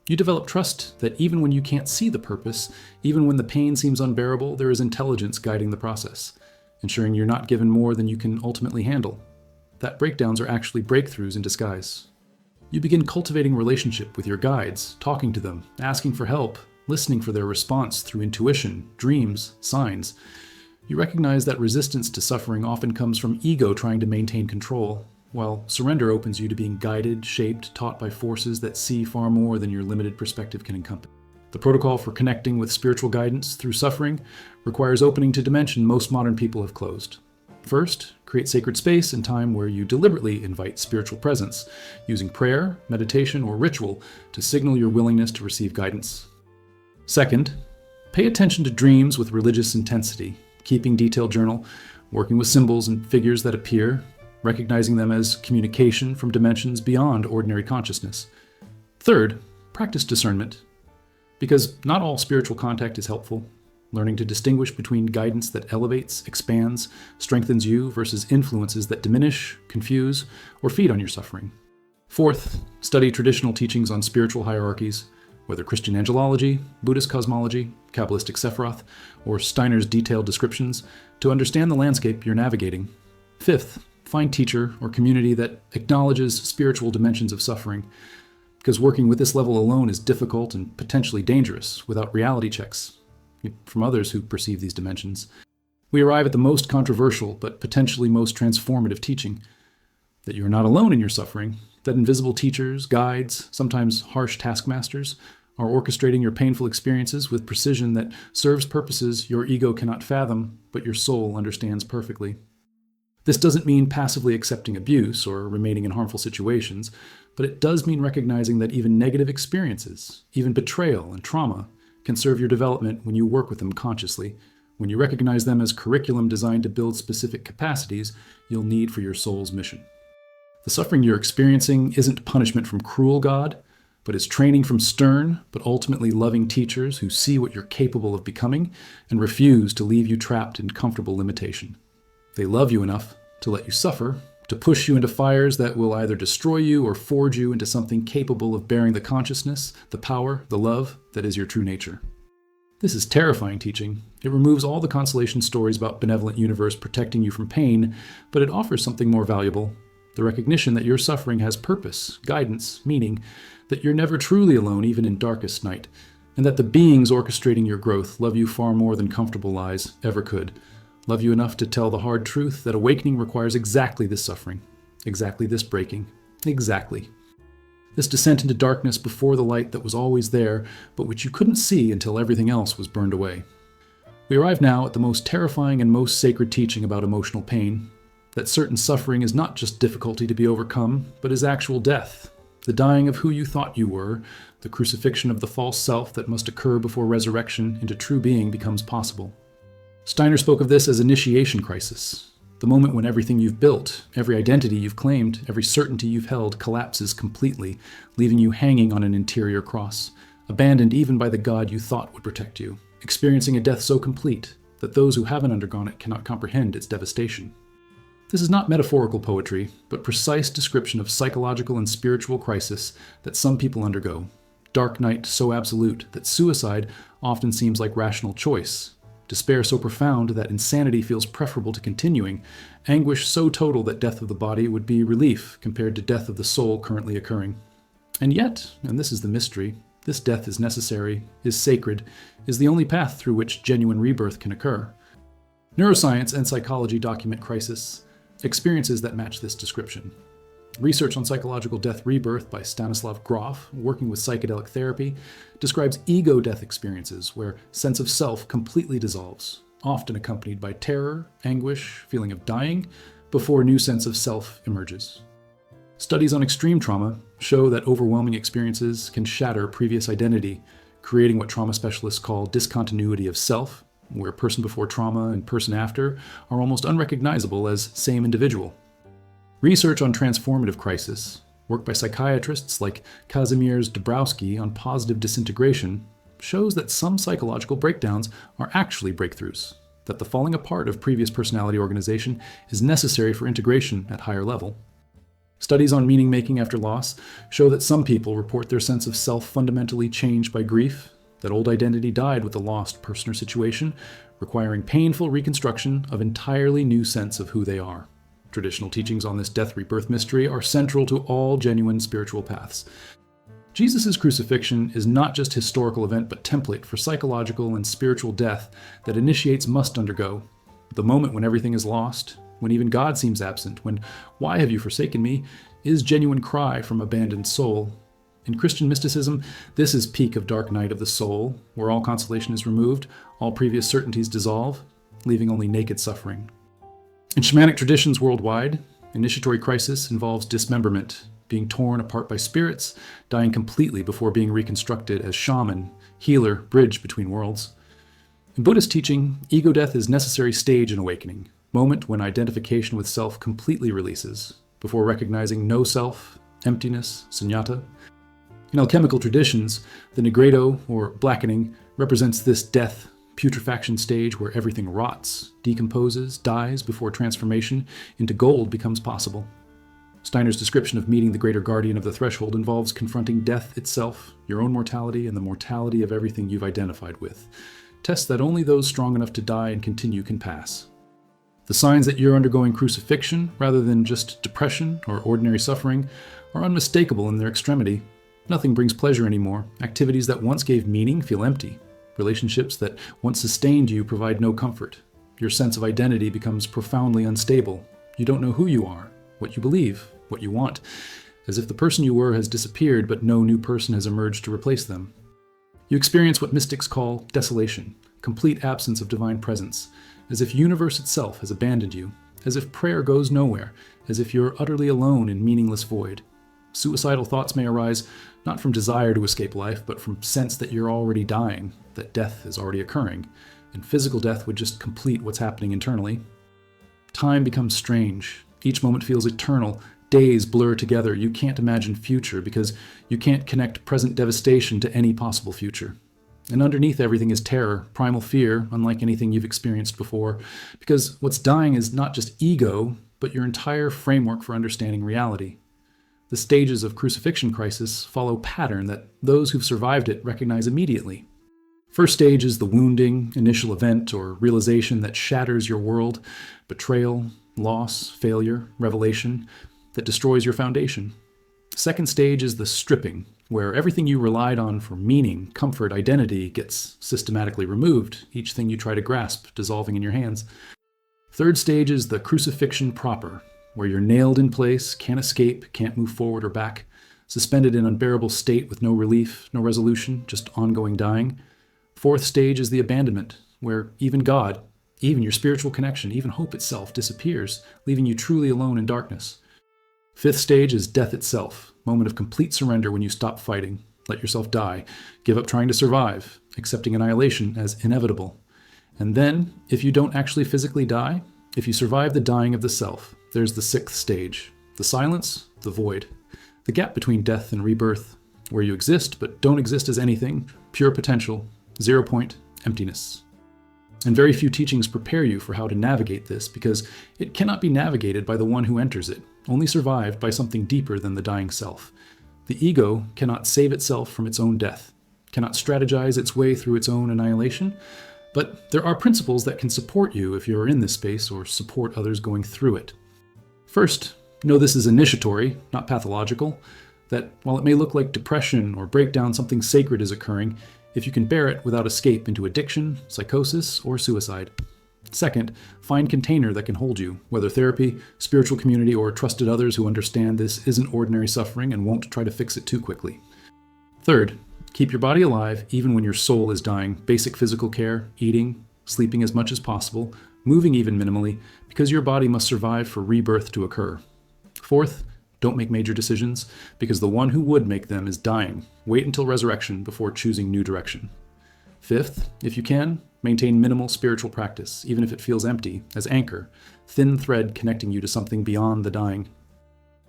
You develop trust that even when you can't see the purpose, even when the pain seems unbearable, there is intelligence guiding the process, ensuring you're not given more than you can ultimately handle. That breakdowns are actually breakthroughs in disguise. You begin cultivating relationship with your guides, talking to them, asking for help, listening for their response through intuition, dreams, signs. You recognize that resistance to suffering often comes from ego trying to maintain control, while surrender opens you to being guided, shaped, taught by forces that see far more than your limited perspective can encompass. The protocol for connecting with spiritual guidance through suffering requires opening to dimension most modern people have closed. First, create sacred space and time where you deliberately invite spiritual presence, using prayer, meditation, or ritual to signal your willingness to receive guidance. Second, pay attention to dreams with religious intensity, keeping detailed journal, working with symbols and figures that appear, recognizing them as communication from dimensions beyond ordinary consciousness. Third, practice discernment. Because not all spiritual contact is helpful, learning to distinguish between guidance that elevates, expands, strengthens you versus influences that diminish, confuse, or feed on your suffering. Fourth, study traditional teachings on spiritual hierarchies, whether Christian angelology, Buddhist cosmology, Kabbalistic Sephiroth, or Steiner's detailed descriptions, to understand the landscape you're navigating. Fifth, find teacher or community that acknowledges spiritual dimensions of suffering, because working with this level alone is difficult and potentially dangerous without reality checks from others who perceive these dimensions. We arrive at the most controversial but potentially most transformative teaching, that you are not alone in your suffering, that invisible teachers, guides, sometimes harsh taskmasters, are orchestrating your painful experiences with precision that serves purposes your ego cannot fathom, but your soul understands perfectly. This doesn't mean passively accepting abuse or remaining in harmful situations, but it does mean recognizing that even negative experiences, even betrayal and trauma, can serve your development when you work with them consciously. When you recognize them as curriculum designed to build specific capacities you'll need for your soul's mission. The suffering you're experiencing isn't punishment from cruel God, but is training from stern but ultimately loving teachers who see what you're capable of becoming and refuse to leave you trapped in comfortable limitation. They love you enough to let you suffer, to push you into fires that will either destroy you or forge you into something capable of bearing the consciousness, the power, the love that is your true nature. This is terrifying teaching. It removes all the consolation stories about benevolent universe protecting you from pain, but it offers something more valuable, the recognition that your suffering has purpose, guidance, meaning, that you're never truly alone even in darkest night, and that the beings orchestrating your growth love you far more than comfortable lies ever could. Love you enough to tell the hard truth that awakening requires exactly this suffering, exactly this breaking, exactly. This descent into darkness before the light that was always there, but which you couldn't see until everything else was burned away. We arrive now at the most terrifying and most sacred teaching about emotional pain, that certain suffering is not just difficulty to be overcome, but is actual death, the dying of who you thought you were, the crucifixion of the false self that must occur before resurrection into true being becomes possible. Steiner spoke of this as initiation crisis, the moment when everything you've built, every identity you've claimed, every certainty you've held collapses completely, leaving you hanging on an interior cross, abandoned even by the God you thought would protect you, experiencing a death so complete that those who haven't undergone it cannot comprehend its devastation. This is not metaphorical poetry, but precise description of psychological and spiritual crisis that some people undergo. Dark night so absolute that suicide often seems like rational choice. Despair so profound that insanity feels preferable to continuing. Anguish so total that death of the body would be relief compared to death of the soul currently occurring. And yet, and this is the mystery, this death is necessary, is sacred, is the only path through which genuine rebirth can occur. Neuroscience and psychology document experiences that match this description. Research on psychological death rebirth by Stanislav Grof, working with psychedelic therapy, describes ego death experiences where sense of self completely dissolves, often accompanied by terror, anguish, feeling of dying, before a new sense of self emerges. Studies on extreme trauma show that overwhelming experiences can shatter previous identity, creating what trauma specialists call discontinuity of self, where person before trauma and person after are almost unrecognizable as same individual. Research on transformative crisis, work by psychiatrists like Kazimierz Dabrowski on positive disintegration, shows that some psychological breakdowns are actually breakthroughs, that the falling apart of previous personality organization is necessary for integration at higher level. Studies on meaning-making after loss show that some people report their sense of self fundamentally changed by grief, that old identity died with the lost person or situation, requiring painful reconstruction of entirely new sense of who they are. Traditional teachings on this death-rebirth mystery are central to all genuine spiritual paths. Jesus' crucifixion is not just a historical event but template for psychological and spiritual death that initiates must undergo. The moment when everything is lost, when even God seems absent, when "Why have you forsaken me?" is genuine cry from abandoned soul. In Christian mysticism, this is peak of dark night of the soul, where all consolation is removed, all previous certainties dissolve, leaving only naked suffering. In shamanic traditions worldwide, initiatory crisis involves dismemberment, being torn apart by spirits, dying completely before being reconstructed as shaman, healer, bridge between worlds. In Buddhist teaching, ego death is necessary stage in awakening, moment when identification with self completely releases, before recognizing no self, emptiness, sunyata. In alchemical traditions, the nigredo, or blackening, represents this death, putrefaction stage where everything rots, decomposes, dies before transformation into gold becomes possible. Steiner's description of meeting the greater guardian of the threshold involves confronting death itself, your own mortality, and the mortality of everything you've identified with. Tests that only those strong enough to die and continue can pass. The signs that you're undergoing crucifixion, rather than just depression or ordinary suffering, are unmistakable in their extremity. Nothing brings pleasure anymore. Activities that once gave meaning feel empty. Relationships that once sustained you provide no comfort. Your sense of identity becomes profoundly unstable. You don't know who you are, what you believe, what you want, as if the person you were has disappeared but no new person has emerged to replace them. You experience what mystics call desolation, complete absence of divine presence, as if universe itself has abandoned you, as if prayer goes nowhere, as if you're utterly alone in meaningless void. Suicidal thoughts may arise not from desire to escape life, but from sense that you're already dying, that death is already occurring, and physical death would just complete what's happening internally. Time becomes strange. Each moment feels eternal. Days blur together. You can't imagine future because you can't connect present devastation to any possible future. And underneath everything is terror, primal fear, unlike anything you've experienced before, because what's dying is not just ego, but your entire framework for understanding reality. The stages of crucifixion crisis follow a pattern that those who've survived it recognize immediately. First stage is the wounding, initial event, or realization that shatters your world, betrayal, loss, failure, revelation, that destroys your foundation. Second stage is the stripping, where everything you relied on for meaning, comfort, identity gets systematically removed, each thing you try to grasp dissolving in your hands. Third stage is the crucifixion proper, where you're nailed in place, can't escape, can't move forward or back, suspended in unbearable state with no relief, no resolution, just ongoing dying. Fourth stage is the abandonment, where even God, even your spiritual connection, even hope itself disappears, leaving you truly alone in darkness. Fifth stage is death itself, moment of complete surrender when you stop fighting, let yourself die, give up trying to survive, accepting annihilation as inevitable. And then, if you don't actually physically die, if you survive the dying of the self, there's the sixth stage, the silence, the void, the gap between death and rebirth, where you exist but don't exist as anything, pure potential, 0 point, emptiness. And very few teachings prepare you for how to navigate this because it cannot be navigated by the one who enters it, only survived by something deeper than the dying self. The ego cannot save itself from its own death, cannot strategize its way through its own annihilation, but there are principles that can support you if you're in this space or support others going through it. First, know this is initiatory, not pathological, that while it may look like depression or breakdown, something sacred is occurring if you can bear it without escape into addiction, psychosis, or suicide. Second, find container that can hold you, whether therapy, spiritual community, or trusted others who understand this isn't ordinary suffering and won't try to fix it too quickly. Third, keep your body alive even when your soul is dying. Basic physical care, eating, sleeping as much as possible, moving even minimally, because your body must survive for rebirth to occur. Fourth, don't make major decisions, because the one who would make them is dying. Wait until resurrection before choosing new direction. Fifth, if you can, maintain minimal spiritual practice, even if it feels empty, as anchor, thin thread connecting you to something beyond the dying.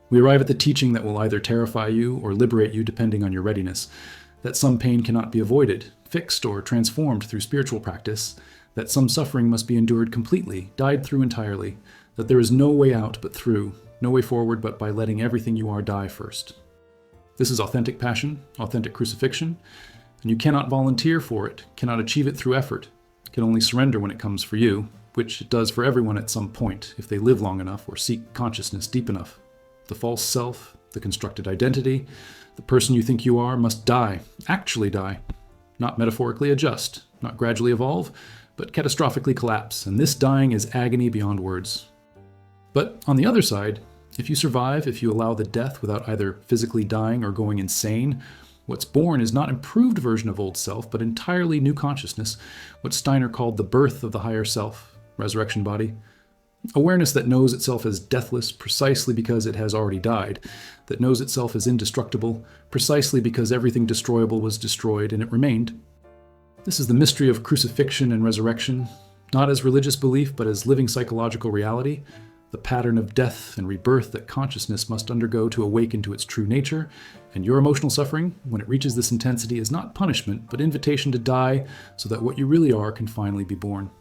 We arrive at the teaching that will either terrify you or liberate you depending on your readiness, that some pain cannot be avoided, fixed, or transformed through spiritual practice, that some suffering must be endured completely, died through entirely, that there is no way out but through, no way forward but by letting everything you are die first. This is authentic passion, authentic crucifixion, and you cannot volunteer for it, cannot achieve it through effort, can only surrender when it comes for you, which it does for everyone at some point, if they live long enough or seek consciousness deep enough. The false self, the constructed identity, the person you think you are must die, actually die, not metaphorically adjust, not gradually evolve, but catastrophically collapse, and this dying is agony beyond words. But on the other side, if you survive, if you allow the death without either physically dying or going insane, what's born is not improved version of old self, but entirely new consciousness, what Steiner called the birth of the higher self, resurrection body. Awareness that knows itself as deathless precisely because it has already died, that knows itself as indestructible precisely because everything destroyable was destroyed and it remained. This is the mystery of crucifixion and resurrection, not as religious belief but as living psychological reality, the pattern of death and rebirth that consciousness must undergo to awaken to its true nature, and your emotional suffering, when it reaches this intensity, is not punishment but invitation to die so that what you really are can finally be born.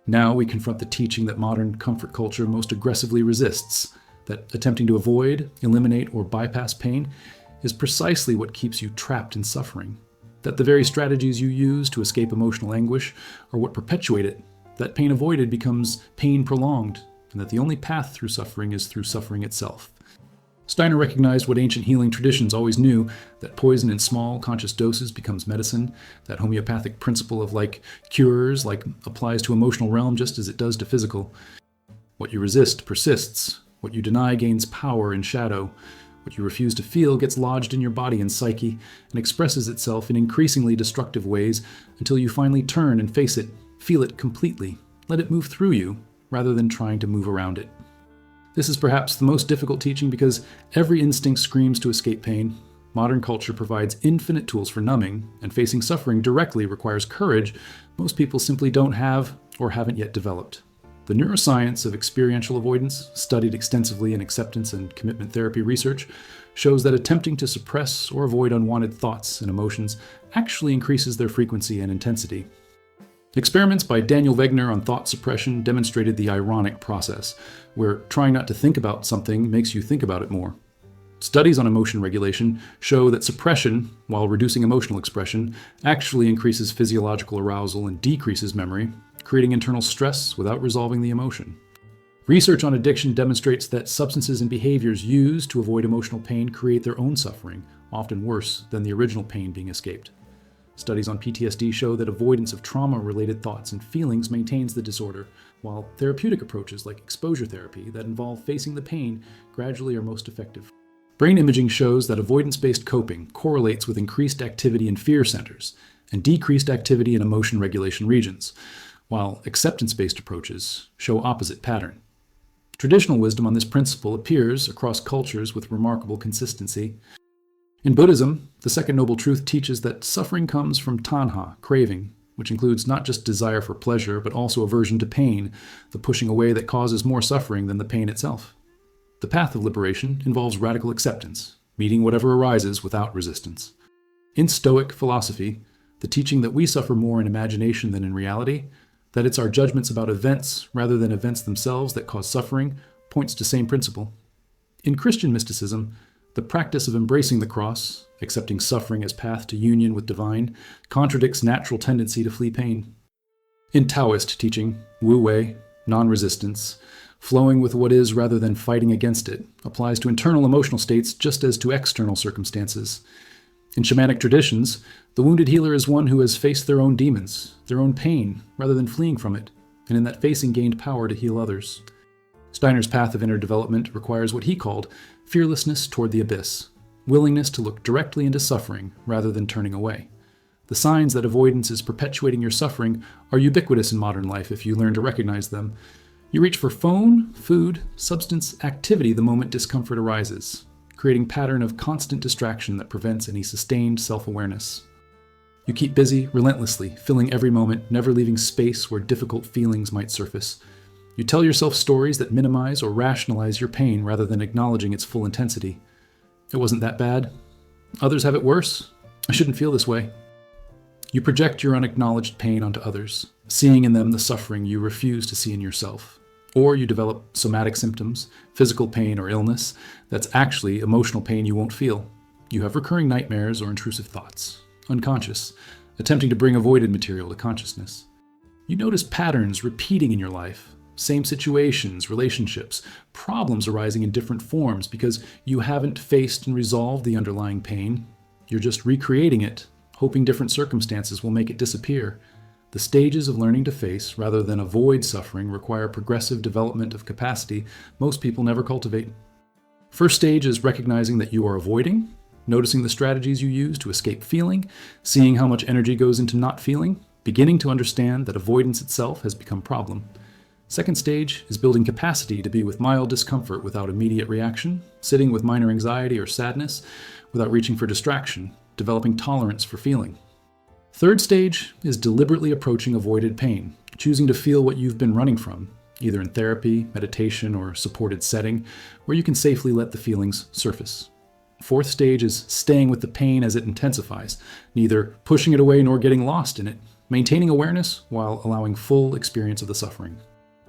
Now we confront the teaching that modern comfort culture most aggressively resists, that attempting to avoid, eliminate, or bypass pain is precisely what keeps you trapped in suffering, that the very strategies you use to escape emotional anguish are what perpetuate it, that pain avoided becomes pain prolonged, and that the only path through suffering is through suffering itself. Steiner recognized what ancient healing traditions always knew, that poison in small, conscious doses becomes medicine, that homeopathic principle of like cures applies to emotional realm just as it does to physical. What you resist persists, what you deny gains power in shadow, what you refuse to feel gets lodged in your body and psyche and expresses itself in increasingly destructive ways until you finally turn and face it, feel it completely, let it move through you, rather than trying to move around it. This is perhaps the most difficult teaching because every instinct screams to escape pain. Modern culture provides infinite tools for numbing, and facing suffering directly requires courage most people simply don't have or haven't yet developed. The neuroscience of experiential avoidance, studied extensively in acceptance and commitment therapy research, shows that attempting to suppress or avoid unwanted thoughts and emotions actually increases their frequency and intensity. Experiments by Daniel Wegner on thought suppression demonstrated the ironic process, where trying not to think about something makes you think about it more. Studies on emotion regulation show that suppression, while reducing emotional expression, actually increases physiological arousal and decreases memory, creating internal stress without resolving the emotion. Research on addiction demonstrates that substances and behaviors used to avoid emotional pain create their own suffering, often worse than the original pain being escaped. Studies on PTSD show that avoidance of trauma-related thoughts and feelings maintains the disorder, while therapeutic approaches like exposure therapy that involve facing the pain gradually are most effective. Brain imaging shows that avoidance-based coping correlates with increased activity in fear centers and decreased activity in emotion regulation regions, while acceptance-based approaches show opposite pattern. Traditional wisdom on this principle appears across cultures with remarkable consistency. In Buddhism, the Second Noble Truth teaches that suffering comes from tanha, craving, which includes not just desire for pleasure, but also aversion to pain, the pushing away that causes more suffering than the pain itself. The path of liberation involves radical acceptance, meeting whatever arises without resistance. In Stoic philosophy, the teaching that we suffer more in imagination than in reality, that it's our judgments about events rather than events themselves that cause suffering, points to same principle. In Christian mysticism, the practice of embracing the cross, accepting suffering as path to union with divine, contradicts natural tendency to flee pain. In Taoist teaching, Wu Wei, non-resistance, flowing with what is rather than fighting against it, applies to internal emotional states just as to external circumstances. In shamanic traditions, the wounded healer is one who has faced their own demons, their own pain, rather than fleeing from it, and in that facing gained power to heal others. Steiner's path of inner development requires what he called fearlessness toward the abyss, willingness to look directly into suffering rather than turning away. The signs that avoidance is perpetuating your suffering are ubiquitous in modern life if you learn to recognize them. You reach for phone, food, substance, activity the moment discomfort arises, creating a pattern of constant distraction that prevents any sustained self-awareness. You keep busy relentlessly, filling every moment, never leaving space where difficult feelings might surface. You tell yourself stories that minimize or rationalize your pain rather than acknowledging its full intensity. It wasn't that bad. Others have it worse. I shouldn't feel this way. You project your unacknowledged pain onto others, seeing in them the suffering you refuse to see in yourself. Or you develop somatic symptoms, physical pain or illness, that's actually emotional pain you won't feel. You have recurring nightmares or intrusive thoughts, unconscious, attempting to bring avoided material to consciousness. You notice patterns repeating in your life, same situations, relationships, problems arising in different forms because you haven't faced and resolved the underlying pain. You're just recreating it, hoping different circumstances will make it disappear. The stages of learning to face rather than avoid suffering require progressive development of capacity most people never cultivate. First stage is recognizing that you are avoiding, noticing the strategies you use to escape feeling, seeing how much energy goes into not feeling, beginning to understand that avoidance itself has become a problem. Second stage is building capacity to be with mild discomfort without immediate reaction, sitting with minor anxiety or sadness without reaching for distraction, developing tolerance for feeling. Third stage is deliberately approaching avoided pain, choosing to feel what you've been running from, either in therapy, meditation, or supported setting, where you can safely let the feelings surface. Fourth stage is staying with the pain as it intensifies, neither pushing it away nor getting lost in it, maintaining awareness while allowing full experience of the suffering.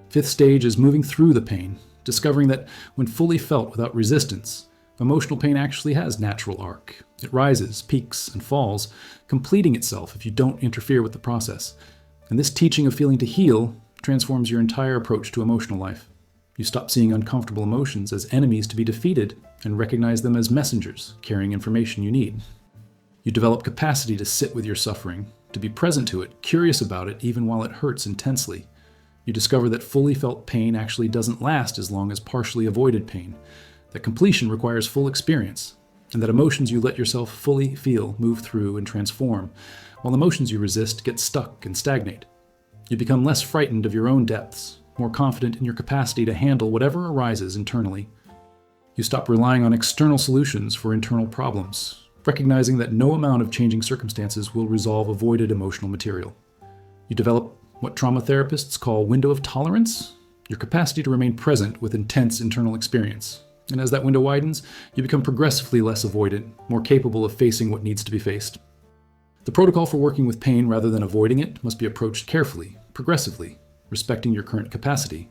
Fifth stage is moving through the pain, discovering that when fully felt without resistance, emotional pain actually has natural arc. It rises, peaks, and falls, completing itself if you don't interfere with the process. And this teaching of feeling to heal transforms your entire approach to emotional life. You stop seeing uncomfortable emotions as enemies to be defeated and recognize them as messengers carrying information you need. You develop capacity to sit with your suffering, to be present to it, curious about it even while it hurts intensely. You discover that fully felt pain actually doesn't last as long as partially avoided pain, that completion requires full experience, and that emotions you let yourself fully feel move through and transform, while emotions you resist get stuck and stagnate. You become less frightened of your own depths, more confident in your capacity to handle whatever arises internally. You stop relying on external solutions for internal problems, recognizing that no amount of changing circumstances will resolve avoided emotional material. You develop what trauma therapists call window of tolerance, your capacity to remain present with intense internal experience. And as that window widens, you become progressively less avoidant, more capable of facing what needs to be faced. The protocol for working with pain rather than avoiding it must be approached carefully, progressively, respecting your current capacity.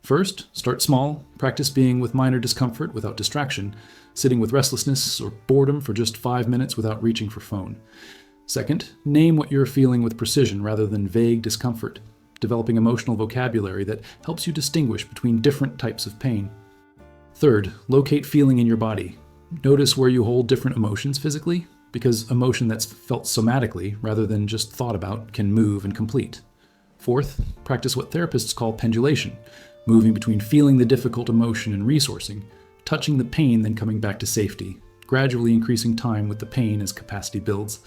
First, start small, practice being with minor discomfort without distraction, sitting with restlessness or boredom for just 5 minutes without reaching for phone. Second, name what you're feeling with precision rather than vague discomfort, developing emotional vocabulary that helps you distinguish between different types of pain. Third, locate feeling in your body. Notice where you hold different emotions physically, because emotion that's felt somatically rather than just thought about can move and complete. Fourth, practice what therapists call pendulation, moving between feeling the difficult emotion and resourcing, touching the pain then coming back to safety, gradually increasing time with the pain as capacity builds.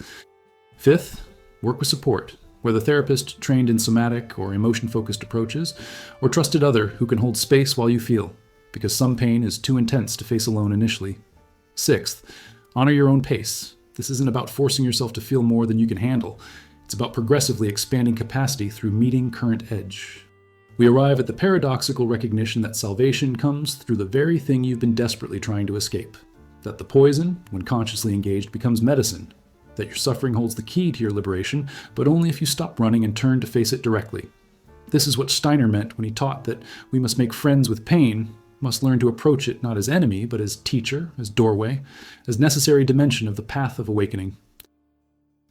Fifth, work with support, whether therapist trained in somatic or emotion-focused approaches, or trusted other who can hold space while you feel, because some pain is too intense to face alone initially. Sixth, honor your own pace. This isn't about forcing yourself to feel more than you can handle. It's about progressively expanding capacity through meeting current edge. We arrive at the paradoxical recognition that salvation comes through the very thing you've been desperately trying to escape. That the poison, when consciously engaged, becomes medicine. That your suffering holds the key to your liberation, but only if you stop running and turn to face it directly. This is what Steiner meant when he taught that we must make friends with pain, must learn to approach it not as enemy, but as teacher, as doorway, as necessary dimension of the path of awakening.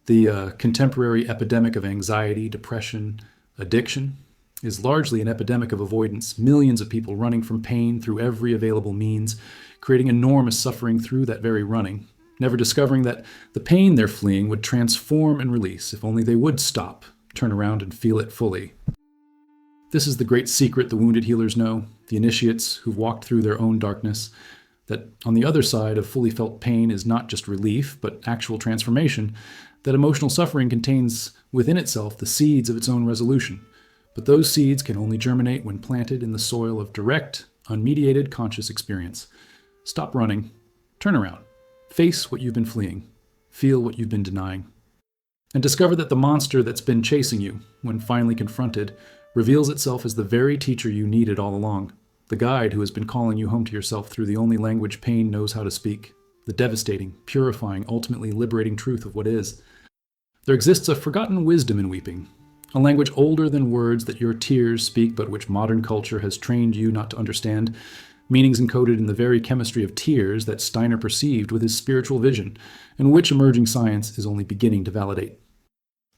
The contemporary epidemic of anxiety, depression, addiction is largely an epidemic of avoidance, millions of people running from pain through every available means, creating enormous suffering through that very running, never discovering that the pain they're fleeing would transform and release if only they would stop, turn around and feel it fully. This is the great secret the wounded healers know, the initiates who've walked through their own darkness, that on the other side of fully felt pain is not just relief, but actual transformation, that emotional suffering contains within itself the seeds of its own resolution. But those seeds can only germinate when planted in the soil of direct, unmediated conscious experience. Stop running. Turn around. Face what you've been fleeing. Feel what you've been denying. And discover that the monster that's been chasing you, when finally confronted, reveals itself as the very teacher you needed all along, the guide who has been calling you home to yourself through the only language pain knows how to speak, the devastating, purifying, ultimately liberating truth of what is. There exists a forgotten wisdom in weeping, a language older than words that your tears speak but which modern culture has trained you not to understand, meanings encoded in the very chemistry of tears that Steiner perceived with his spiritual vision, and which emerging science is only beginning to validate.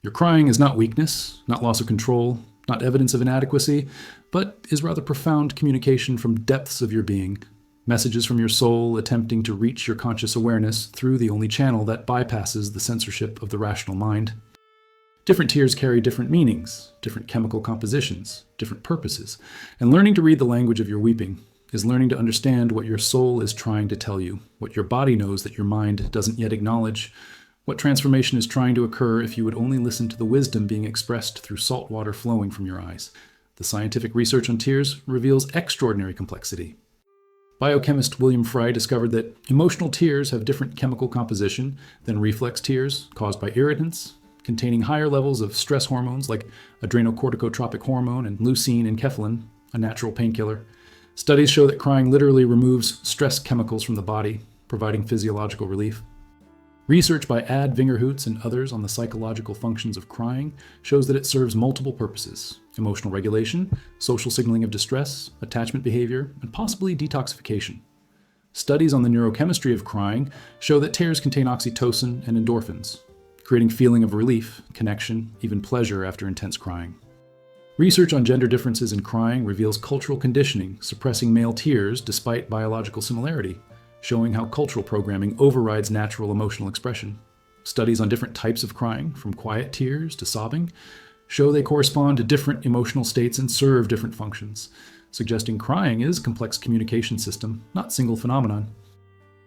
Your crying is not weakness, not loss of control, not evidence of inadequacy, but is rather profound communication from depths of your being, messages from your soul attempting to reach your conscious awareness through the only channel that bypasses the censorship of the rational mind. Different tears carry different meanings, different chemical compositions, different purposes, and learning to read the language of your weeping is learning to understand what your soul is trying to tell you, what your body knows that your mind doesn't yet acknowledge, what transformation is trying to occur if you would only listen to the wisdom being expressed through salt water flowing from your eyes. The scientific research on tears reveals extraordinary complexity. Biochemist William Fry discovered that emotional tears have different chemical composition than reflex tears caused by irritants, containing higher levels of stress hormones like adrenocorticotropic hormone and leucine and enkephalin, a natural painkiller. Studies show that crying literally removes stress chemicals from the body, providing physiological relief. Research by Ad Vingerhoots and others on the psychological functions of crying shows that it serves multiple purposes: emotional regulation, social signaling of distress, attachment behavior, and possibly detoxification. Studies on the neurochemistry of crying show that tears contain oxytocin and endorphins, creating feeling of relief, connection, even pleasure after intense crying. Research on gender differences in crying reveals cultural conditioning suppressing male tears despite biological similarity, showing how cultural programming overrides natural emotional expression. Studies on different types of crying, from quiet tears to sobbing, show they correspond to different emotional states and serve different functions, suggesting crying is a complex communication system, not single phenomenon.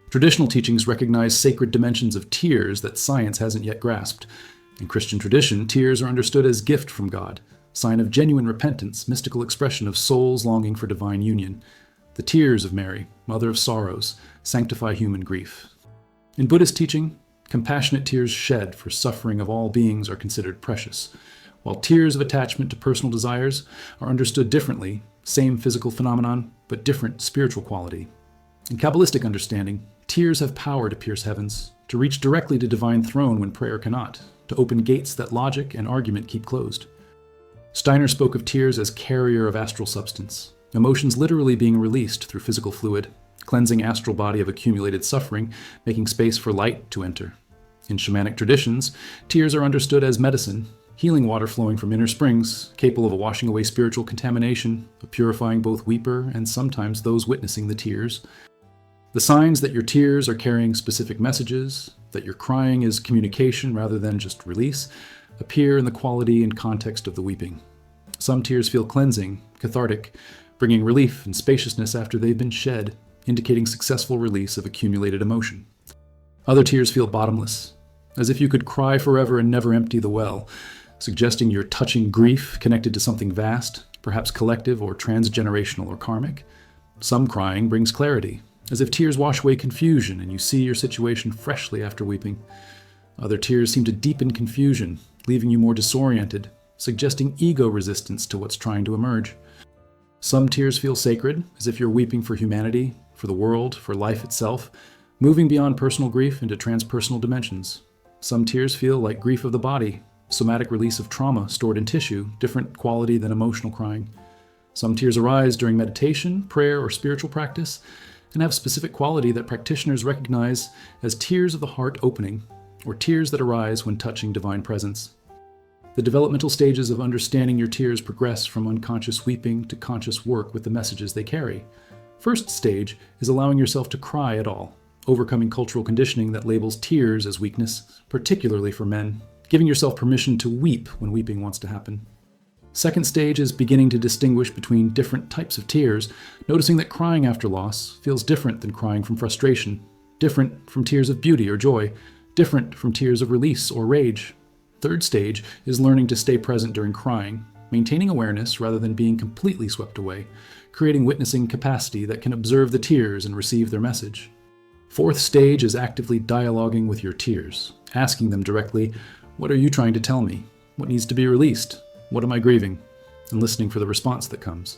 Traditional teachings recognize sacred dimensions of tears that science hasn't yet grasped. In Christian tradition, tears are understood as gift from God, sign of genuine repentance, mystical expression of souls longing for divine union. The tears of Mary, mother of sorrows, sanctify human grief. In Buddhist teaching, compassionate tears shed for suffering of all beings are considered precious, while tears of attachment to personal desires are understood differently, same physical phenomenon, but different spiritual quality. In Kabbalistic understanding, tears have power to pierce heavens, to reach directly to divine throne when prayer cannot, to open gates that logic and argument keep closed. Steiner spoke of tears as carrier of astral substance, emotions literally being released through physical fluid, cleansing astral body of accumulated suffering, making space for light to enter. In shamanic traditions, tears are understood as medicine, healing water flowing from inner springs, capable of washing away spiritual contamination, of purifying both weeper and sometimes those witnessing the tears. The signs that your tears are carrying specific messages, that your crying is communication rather than just release, appear in the quality and context of the weeping. Some tears feel cleansing, cathartic, bringing relief and spaciousness after they've been shed, indicating successful release of accumulated emotion. Other tears feel bottomless, as if you could cry forever and never empty the well, suggesting you're touching grief connected to something vast, perhaps collective or transgenerational or karmic. Some crying brings clarity, as if tears wash away confusion and you see your situation freshly after weeping. Other tears seem to deepen confusion, leaving you more disoriented, suggesting ego resistance to what's trying to emerge. Some tears feel sacred, as if you're weeping for humanity, for the world, for life itself, moving beyond personal grief into transpersonal dimensions. Some tears feel like grief of the body, somatic release of trauma stored in tissue, different quality than emotional crying. Some tears arise during meditation, prayer, or spiritual practice, and have specific quality that practitioners recognize as tears of the heart opening, or tears that arise when touching divine presence. The developmental stages of understanding your tears progress from unconscious weeping to conscious work with the messages they carry. First stage is allowing yourself to cry at all, overcoming cultural conditioning that labels tears as weakness, particularly for men, giving yourself permission to weep when weeping wants to happen. Second stage is beginning to distinguish between different types of tears, noticing that crying after loss feels different than crying from frustration, different from tears of beauty or joy, different from tears of release or rage. Third stage is learning to stay present during crying, maintaining awareness rather than being completely swept away, creating witnessing capacity that can observe the tears and receive their message. Fourth stage is actively dialoguing with your tears, asking them directly, "What are you trying to tell me? What needs to be released? What am I grieving?" and listening for the response that comes.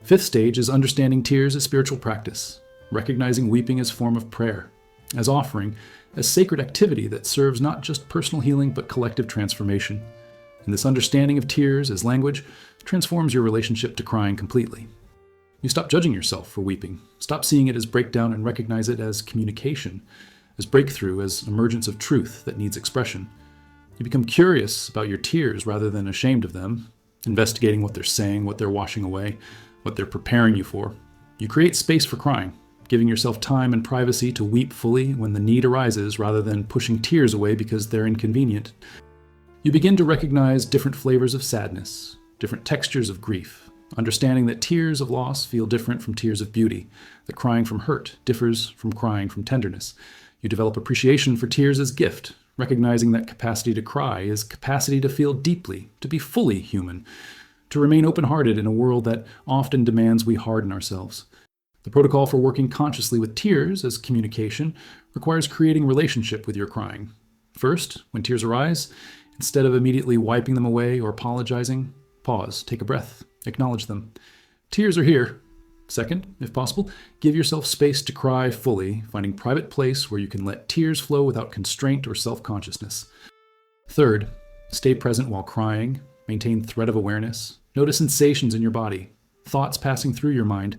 Fifth stage is understanding tears as spiritual practice, recognizing weeping as form of prayer, as offering, as sacred activity that serves not just personal healing but collective transformation. And this understanding of tears as language transforms your relationship to crying completely. You stop judging yourself for weeping, stop seeing it as breakdown and recognize it as communication, as breakthrough, as emergence of truth that needs expression. You become curious about your tears rather than ashamed of them, investigating what they're saying, what they're washing away, what they're preparing you for. You create space for crying, giving yourself time and privacy to weep fully when the need arises rather than pushing tears away because they're inconvenient. You begin to recognize different flavors of sadness, different textures of grief, understanding that tears of loss feel different from tears of beauty, that crying from hurt differs from crying from tenderness. You develop appreciation for tears as gift, recognizing that capacity to cry is capacity to feel deeply, to be fully human, to remain open-hearted in a world that often demands we harden ourselves. The protocol for working consciously with tears as communication requires creating relationship with your crying. First, when tears arise, instead of immediately wiping them away or apologizing, pause, take a breath, acknowledge them. Tears are here. Second, if possible, give yourself space to cry fully, finding private place where you can let tears flow without constraint or self-consciousness. Third, stay present while crying, maintain thread of awareness, notice sensations in your body, thoughts passing through your mind,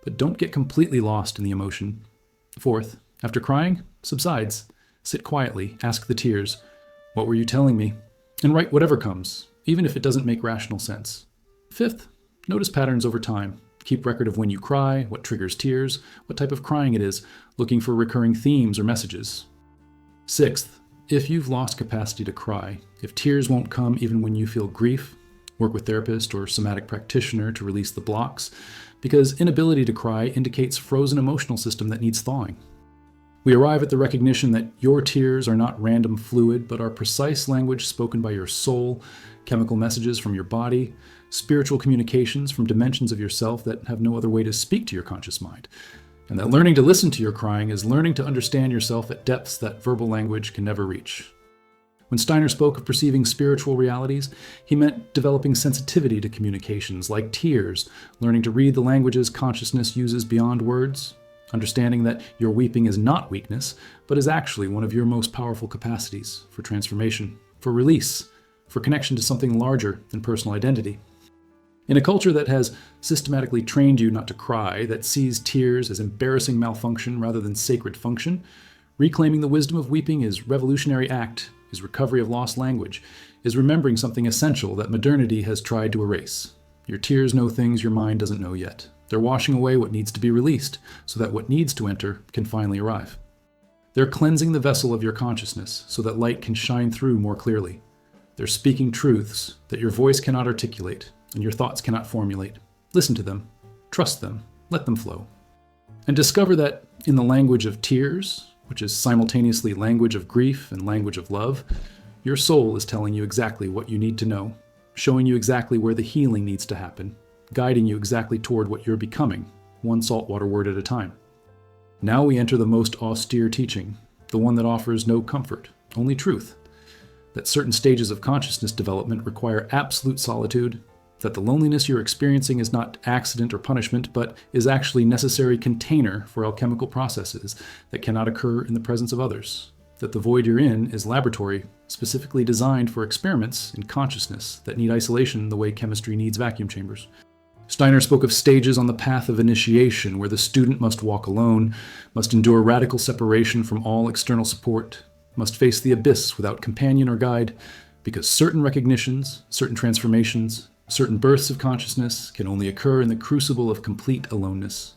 but don't get completely lost in the emotion. Fourth, after crying, subsides. Sit quietly, ask the tears, "What were you telling me?" And write whatever comes, even if it doesn't make rational sense. Fifth, notice patterns over time. Keep record of when you cry, what triggers tears, what type of crying it is, looking for recurring themes or messages. Sixth, if you've lost capacity to cry, if tears won't come even when you feel grief, work with therapist or somatic practitioner to release the blocks, because inability to cry indicates frozen emotional system that needs thawing. We arrive at the recognition that your tears are not random fluid, but are precise language spoken by your soul, chemical messages from your body, spiritual communications from dimensions of yourself that have no other way to speak to your conscious mind. And that learning to listen to your crying is learning to understand yourself at depths that verbal language can never reach. When Steiner spoke of perceiving spiritual realities, he meant developing sensitivity to communications like tears, learning to read the languages consciousness uses beyond words, understanding that your weeping is not weakness, but is actually one of your most powerful capacities for transformation, for release, for connection to something larger than personal identity. In a culture that has systematically trained you not to cry, that sees tears as embarrassing malfunction rather than sacred function, reclaiming the wisdom of weeping is revolutionary act, is recovery of lost language, is remembering something essential that modernity has tried to erase. Your tears know things your mind doesn't know yet. They're washing away what needs to be released, so that what needs to enter can finally arrive. They're cleansing the vessel of your consciousness, so that light can shine through more clearly. They're speaking truths that your voice cannot articulate, and your thoughts cannot formulate. Listen to them, trust them, let them flow. And discover that in the language of tears, which is simultaneously language of grief and language of love, your soul is telling you exactly what you need to know, showing you exactly where the healing needs to happen, guiding you exactly toward what you're becoming, one saltwater word at a time. Now we enter the most austere teaching, the one that offers no comfort, only truth, that certain stages of consciousness development require absolute solitude, that the loneliness you're experiencing is not accident or punishment, but is actually necessary container for alchemical processes that cannot occur in the presence of others, that the void you're in is laboratory specifically designed for experiments in consciousness that need isolation the way chemistry needs vacuum chambers. Steiner spoke of stages on the path of initiation where the student must walk alone, must endure radical separation from all external support, must face the abyss without companion or guide, because certain recognitions, certain transformations, certain births of consciousness can only occur in the crucible of complete aloneness.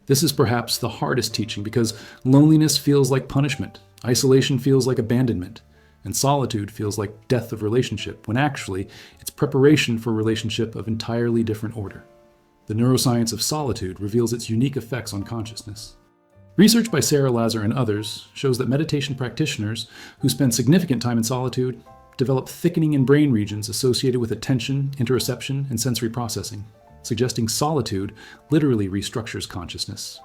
This is perhaps the hardest teaching because loneliness feels like punishment, isolation feels like abandonment, and solitude feels like death of relationship, when actually it's preparation for relationship of entirely different order. The neuroscience of solitude reveals its unique effects on consciousness. Research by Sarah Lazar and others shows that meditation practitioners who spend significant time in solitude develop thickening in brain regions associated with attention, interoception, and sensory processing, suggesting solitude literally restructures consciousness.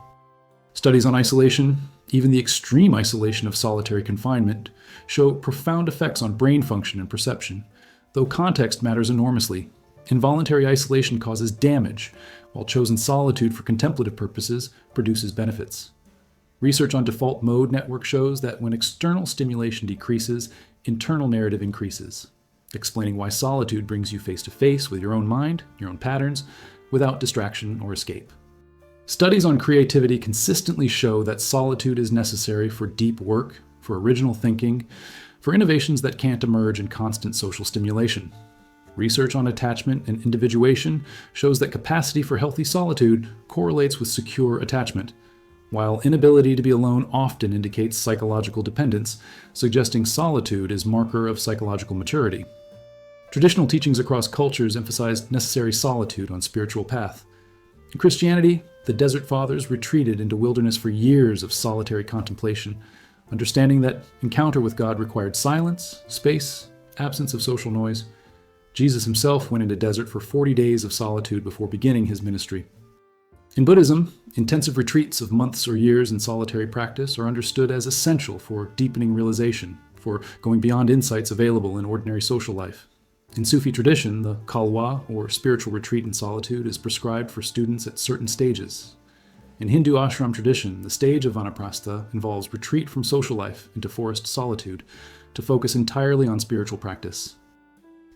Studies on isolation, even the extreme isolation of solitary confinement, show profound effects on brain function and perception, though context matters enormously. Involuntary isolation causes damage, while chosen solitude for contemplative purposes produces benefits. Research on default mode network shows that when external stimulation decreases, internal narrative increases, explaining why solitude brings you face to face with your own mind, your own patterns, without distraction or escape. Studies on creativity consistently show that solitude is necessary for deep work, for original thinking, for innovations that can't emerge in constant social stimulation. Research on attachment and individuation shows that capacity for healthy solitude correlates with secure attachment, while inability to be alone often indicates psychological dependence, suggesting solitude is marker of psychological maturity. Traditional teachings across cultures emphasized necessary solitude on spiritual path. In Christianity, the Desert Fathers retreated into wilderness for years of solitary contemplation, understanding that encounter with God required silence, space, absence of social noise. Jesus himself went into desert for 40 days of solitude before beginning his ministry. In Buddhism, intensive retreats of months or years in solitary practice are understood as essential for deepening realization, for going beyond insights available in ordinary social life. In Sufi tradition, the khalwa, or spiritual retreat in solitude, is prescribed for students at certain stages. In Hindu ashram tradition, the stage of vanaprastha involves retreat from social life into forest solitude to focus entirely on spiritual practice.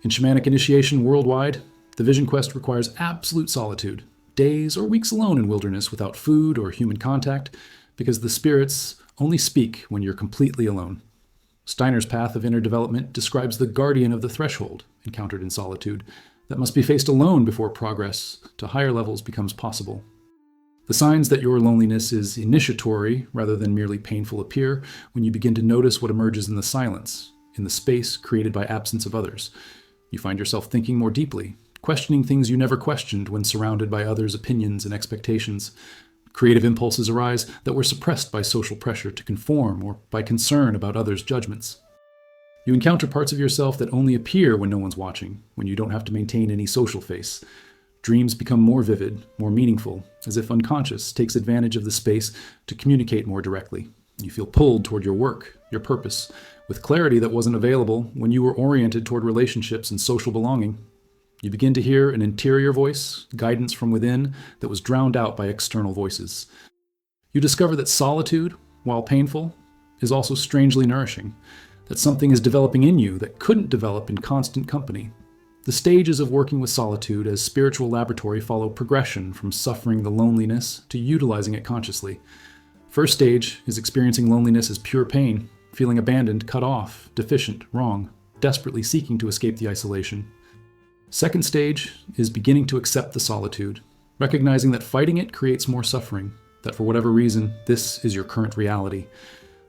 In shamanic initiation worldwide, the vision quest requires absolute solitude, days or weeks alone in wilderness without food or human contact, because the spirits only speak when you're completely alone. Steiner's path of inner development describes the guardian of the threshold, encountered in solitude, that must be faced alone before progress to higher levels becomes possible. The signs that your loneliness is initiatory rather than merely painful appear when you begin to notice what emerges in the silence, in the space created by absence of others. You find yourself thinking more deeply, questioning things you never questioned when surrounded by others' opinions and expectations. Creative impulses arise that were suppressed by social pressure to conform or by concern about others' judgments. You encounter parts of yourself that only appear when no one's watching, when you don't have to maintain any social face. Dreams become more vivid, more meaningful, as if unconscious takes advantage of the space to communicate more directly. You feel pulled toward your work, your purpose, with clarity that wasn't available when you were oriented toward relationships and social belonging. You begin to hear an interior voice, guidance from within, that was drowned out by external voices. You discover that solitude, while painful, is also strangely nourishing, that something is developing in you that couldn't develop in constant company. The stages of working with solitude as spiritual laboratory follow progression from suffering the loneliness to utilizing it consciously. First stage is experiencing loneliness as pure pain, feeling abandoned, cut off, deficient, wrong, desperately seeking to escape the isolation. Second stage is beginning to accept the solitude, recognizing that fighting it creates more suffering, that for whatever reason, this is your current reality.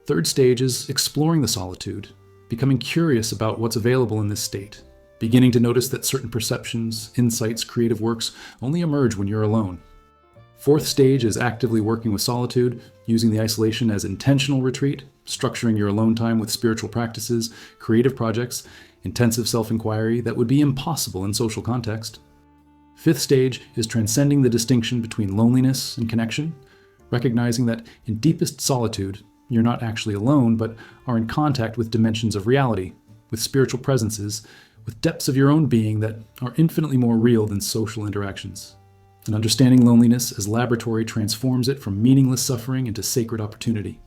Third stage is exploring the solitude, becoming curious about what's available in this state, beginning to notice that certain perceptions, insights, creative works only emerge when you're alone. Fourth stage is actively working with solitude, using the isolation as intentional retreat, structuring your alone time with spiritual practices, creative projects, intensive self-inquiry that would be impossible in social context. Fifth stage is transcending the distinction between loneliness and connection, recognizing that in deepest solitude, you're not actually alone, but are in contact with dimensions of reality, with spiritual presences, with depths of your own being that are infinitely more real than social interactions. And understanding loneliness as laboratory transforms it from meaningless suffering into sacred opportunity.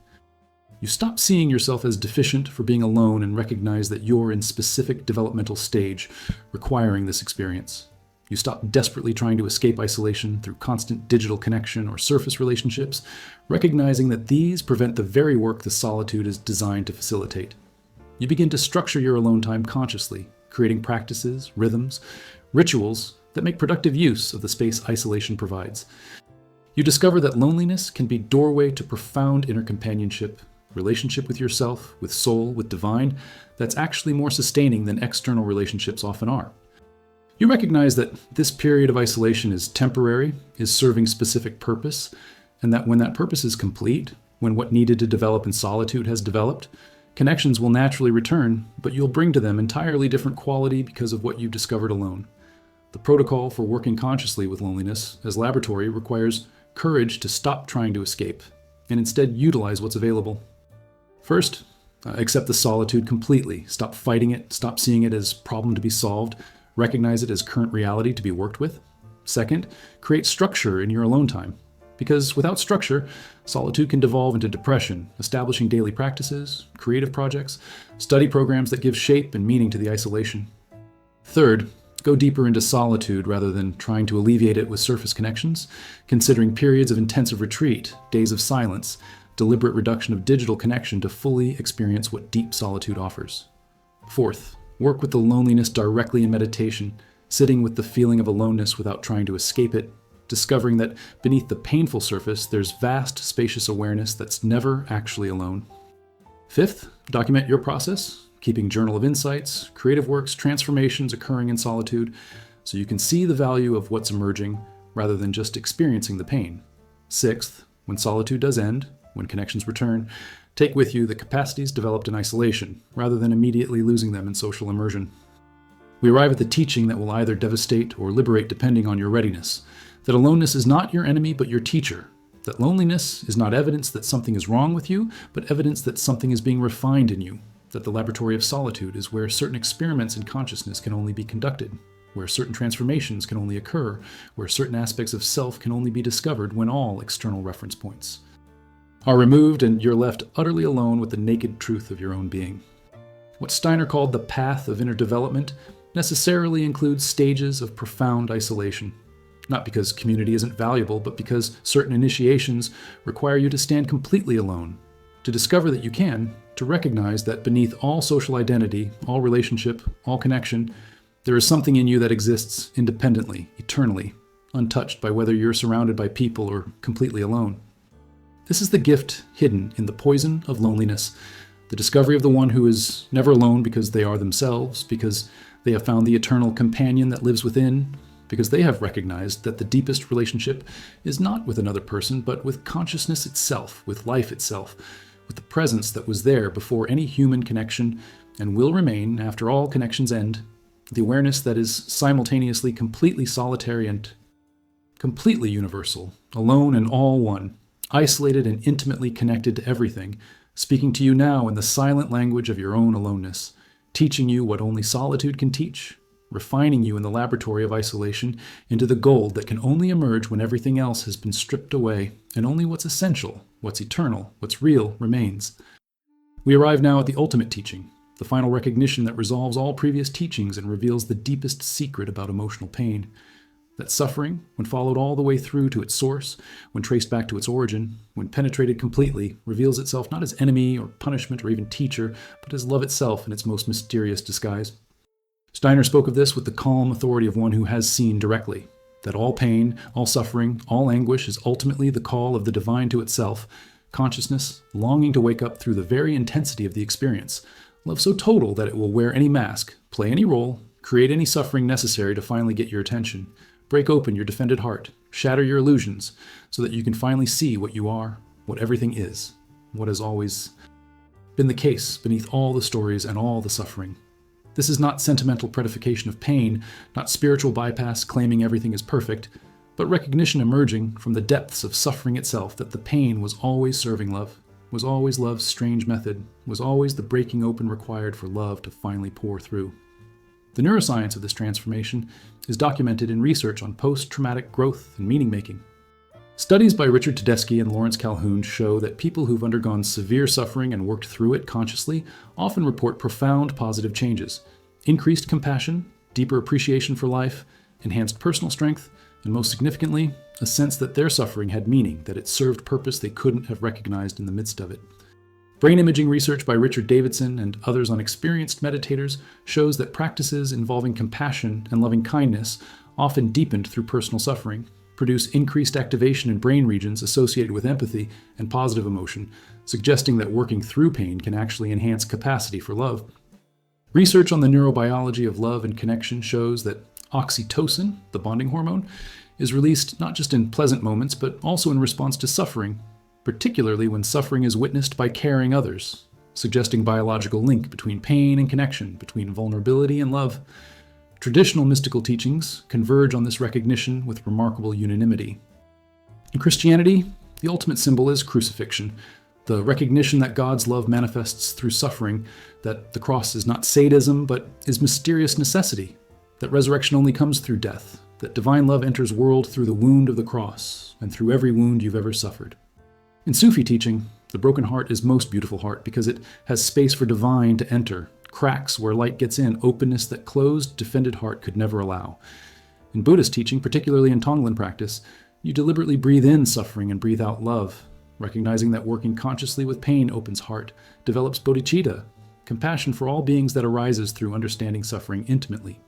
You stop seeing yourself as deficient for being alone and recognize that you're in specific developmental stage requiring this experience. You stop desperately trying to escape isolation through constant digital connection or surface relationships, recognizing that these prevent the very work the solitude is designed to facilitate. You begin to structure your alone time consciously, creating practices, rhythms, rituals that make productive use of the space isolation provides. You discover that loneliness can be doorway to profound inner companionship, relationship with yourself, with soul, with divine, that's actually more sustaining than external relationships often are. You recognize that this period of isolation is temporary, is serving specific purpose, and that when that purpose is complete, when what needed to develop in solitude has developed, connections will naturally return, but you'll bring to them entirely different quality because of what you've discovered alone. The protocol for working consciously with loneliness as laboratory requires courage to stop trying to escape and instead utilize what's available. First, accept the solitude completely. Stop fighting it, stop seeing it as problem to be solved, recognize it as current reality to be worked with. Second, create structure in your alone time. Because without structure, solitude can devolve into depression, establishing daily practices, creative projects, study programs that give shape and meaning to the isolation. Third, go deeper into solitude rather than trying to alleviate it with surface connections, considering periods of intensive retreat, days of silence, deliberate reduction of digital connection to fully experience what deep solitude offers. Fourth, work with the loneliness directly in meditation, sitting with the feeling of aloneness without trying to escape it, discovering that beneath the painful surface, there's vast, spacious awareness that's never actually alone. Fifth, document your process, keeping journal of insights, creative works, transformations occurring in solitude, so you can see the value of what's emerging rather than just experiencing the pain. Sixth, when solitude does end, when connections return, take with you the capacities developed in isolation, rather than immediately losing them in social immersion. We arrive at the teaching that will either devastate or liberate depending on your readiness, that aloneness is not your enemy but your teacher, that loneliness is not evidence that something is wrong with you, but evidence that something is being refined in you, that the laboratory of solitude is where certain experiments in consciousness can only be conducted, where certain transformations can only occur, where certain aspects of self can only be discovered when all external reference points are removed and you're left utterly alone with the naked truth of your own being. What Steiner called the path of inner development necessarily includes stages of profound isolation, not because community isn't valuable, but because certain initiations require you to stand completely alone, to discover that you can, to recognize that beneath all social identity, all relationship, all connection, there is something in you that exists independently, eternally, untouched by whether you're surrounded by people or completely alone. This is the gift hidden in the poison of loneliness, the discovery of the one who is never alone because they are themselves, because they have found the eternal companion that lives within, because they have recognized that the deepest relationship is not with another person, but with consciousness itself, with life itself, with the presence that was there before any human connection and will remain after all connections end, the awareness that is simultaneously completely solitary and completely universal, alone and all one, isolated and intimately connected to everything, speaking to you now in the silent language of your own aloneness, teaching you what only solitude can teach, refining you in the laboratory of isolation into the gold that can only emerge when everything else has been stripped away, and only what's essential, what's eternal, what's real remains. We arrive now at the ultimate teaching, the final recognition that resolves all previous teachings and reveals the deepest secret about emotional pain. That suffering, when followed all the way through to its source, when traced back to its origin, when penetrated completely, reveals itself not as enemy or punishment or even teacher, but as love itself in its most mysterious disguise. Steiner spoke of this with the calm authority of one who has seen directly, that all pain, all suffering, all anguish is ultimately the call of the divine to itself, consciousness longing to wake up through the very intensity of the experience, love so total that it will wear any mask, play any role, create any suffering necessary to finally get your attention. Break open your defended heart, shatter your illusions, so that you can finally see what you are, what everything is, what has always been the case beneath all the stories and all the suffering. This is not sentimental prettification of pain, not spiritual bypass claiming everything is perfect, but recognition emerging from the depths of suffering itself that the pain was always serving love, was always love's strange method, was always the breaking open required for love to finally pour through. The neuroscience of this transformation is documented in research on post-traumatic growth and meaning-making. Studies by Richard Tedeschi and Lawrence Calhoun show that people who've undergone severe suffering and worked through it consciously often report profound positive changes, increased compassion, deeper appreciation for life, enhanced personal strength, and most significantly, a sense that their suffering had meaning, that it served purpose they couldn't have recognized in the midst of it. Brain imaging research by Richard Davidson and others on experienced meditators shows that practices involving compassion and loving kindness, often deepened through personal suffering, produce increased activation in brain regions associated with empathy and positive emotion, suggesting that working through pain can actually enhance capacity for love. Research on the neurobiology of love and connection shows that oxytocin, the bonding hormone, is released not just in pleasant moments, but also in response to suffering, particularly when suffering is witnessed by caring others, suggesting biological link between pain and connection, between vulnerability and love. Traditional mystical teachings converge on this recognition with remarkable unanimity. In Christianity, the ultimate symbol is crucifixion, the recognition that God's love manifests through suffering, that the cross is not sadism, but is mysterious necessity, that resurrection only comes through death, that divine love enters world through the wound of the cross, and through every wound you've ever suffered. In Sufi teaching, the broken heart is most beautiful heart because it has space for divine to enter, cracks where light gets in, openness that closed, defended heart could never allow. In Buddhist teaching, particularly in Tonglen practice, you deliberately breathe in suffering and breathe out love, recognizing that working consciously with pain opens heart, develops bodhicitta, compassion for all beings that arises through understanding suffering intimately.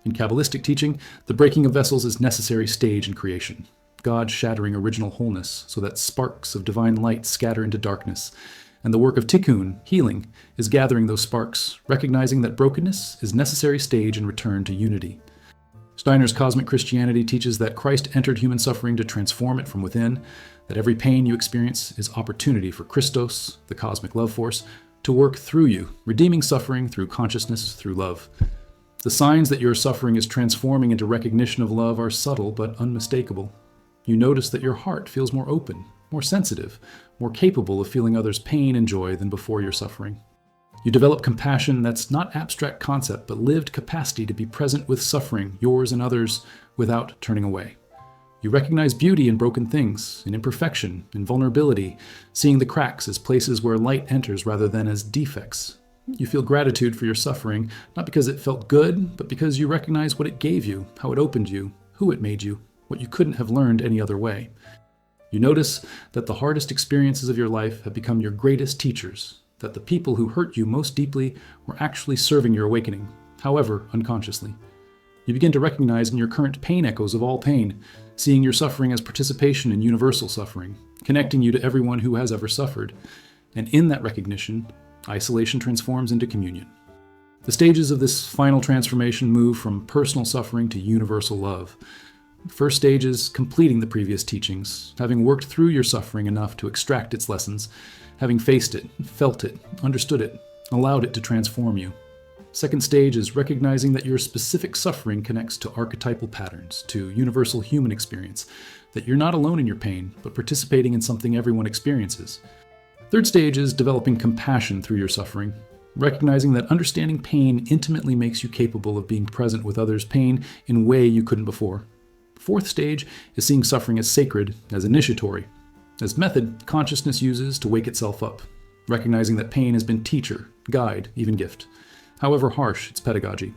In Kabbalistic teaching, the breaking of vessels is necessary stage in creation, God shattering original wholeness so that sparks of divine light scatter into darkness. And the work of tikkun, healing, is gathering those sparks, recognizing that brokenness is necessary stage in return to unity. Steiner's cosmic Christianity teaches that Christ entered human suffering to transform it from within, that every pain you experience is opportunity for Christos, the cosmic love force, to work through you, redeeming suffering through consciousness, through love. The signs that your suffering is transforming into recognition of love are subtle but unmistakable. You notice that your heart feels more open, more sensitive, more capable of feeling others' pain and joy than before your suffering. You develop compassion that's not abstract concept, but lived capacity to be present with suffering, yours and others, without turning away. You recognize beauty in broken things, in imperfection, in vulnerability, seeing the cracks as places where light enters rather than as defects. You feel gratitude for your suffering, not because it felt good, but because you recognize what it gave you, how it opened you, who it made you, what you couldn't have learned any other way. You notice that the hardest experiences of your life have become your greatest teachers, that the people who hurt you most deeply were actually serving your awakening, however unconsciously. You begin to recognize in your current pain echoes of all pain, seeing your suffering as participation in universal suffering, connecting you to everyone who has ever suffered. And in that recognition, isolation transforms into communion. The stages of this final transformation move from personal suffering to universal love. The first stage is completing the previous teachings, having worked through your suffering enough to extract its lessons, having faced it, felt it, understood it, allowed it to transform you. Second stage is recognizing that your specific suffering connects to archetypal patterns, to universal human experience, that you're not alone in your pain, but participating in something everyone experiences. Third stage is developing compassion through your suffering, recognizing that understanding pain intimately makes you capable of being present with others' pain in a way you couldn't before. Fourth stage is seeing suffering as sacred, as initiatory, as method consciousness uses to wake itself up, recognizing that pain has been teacher, guide, even gift, however harsh its pedagogy.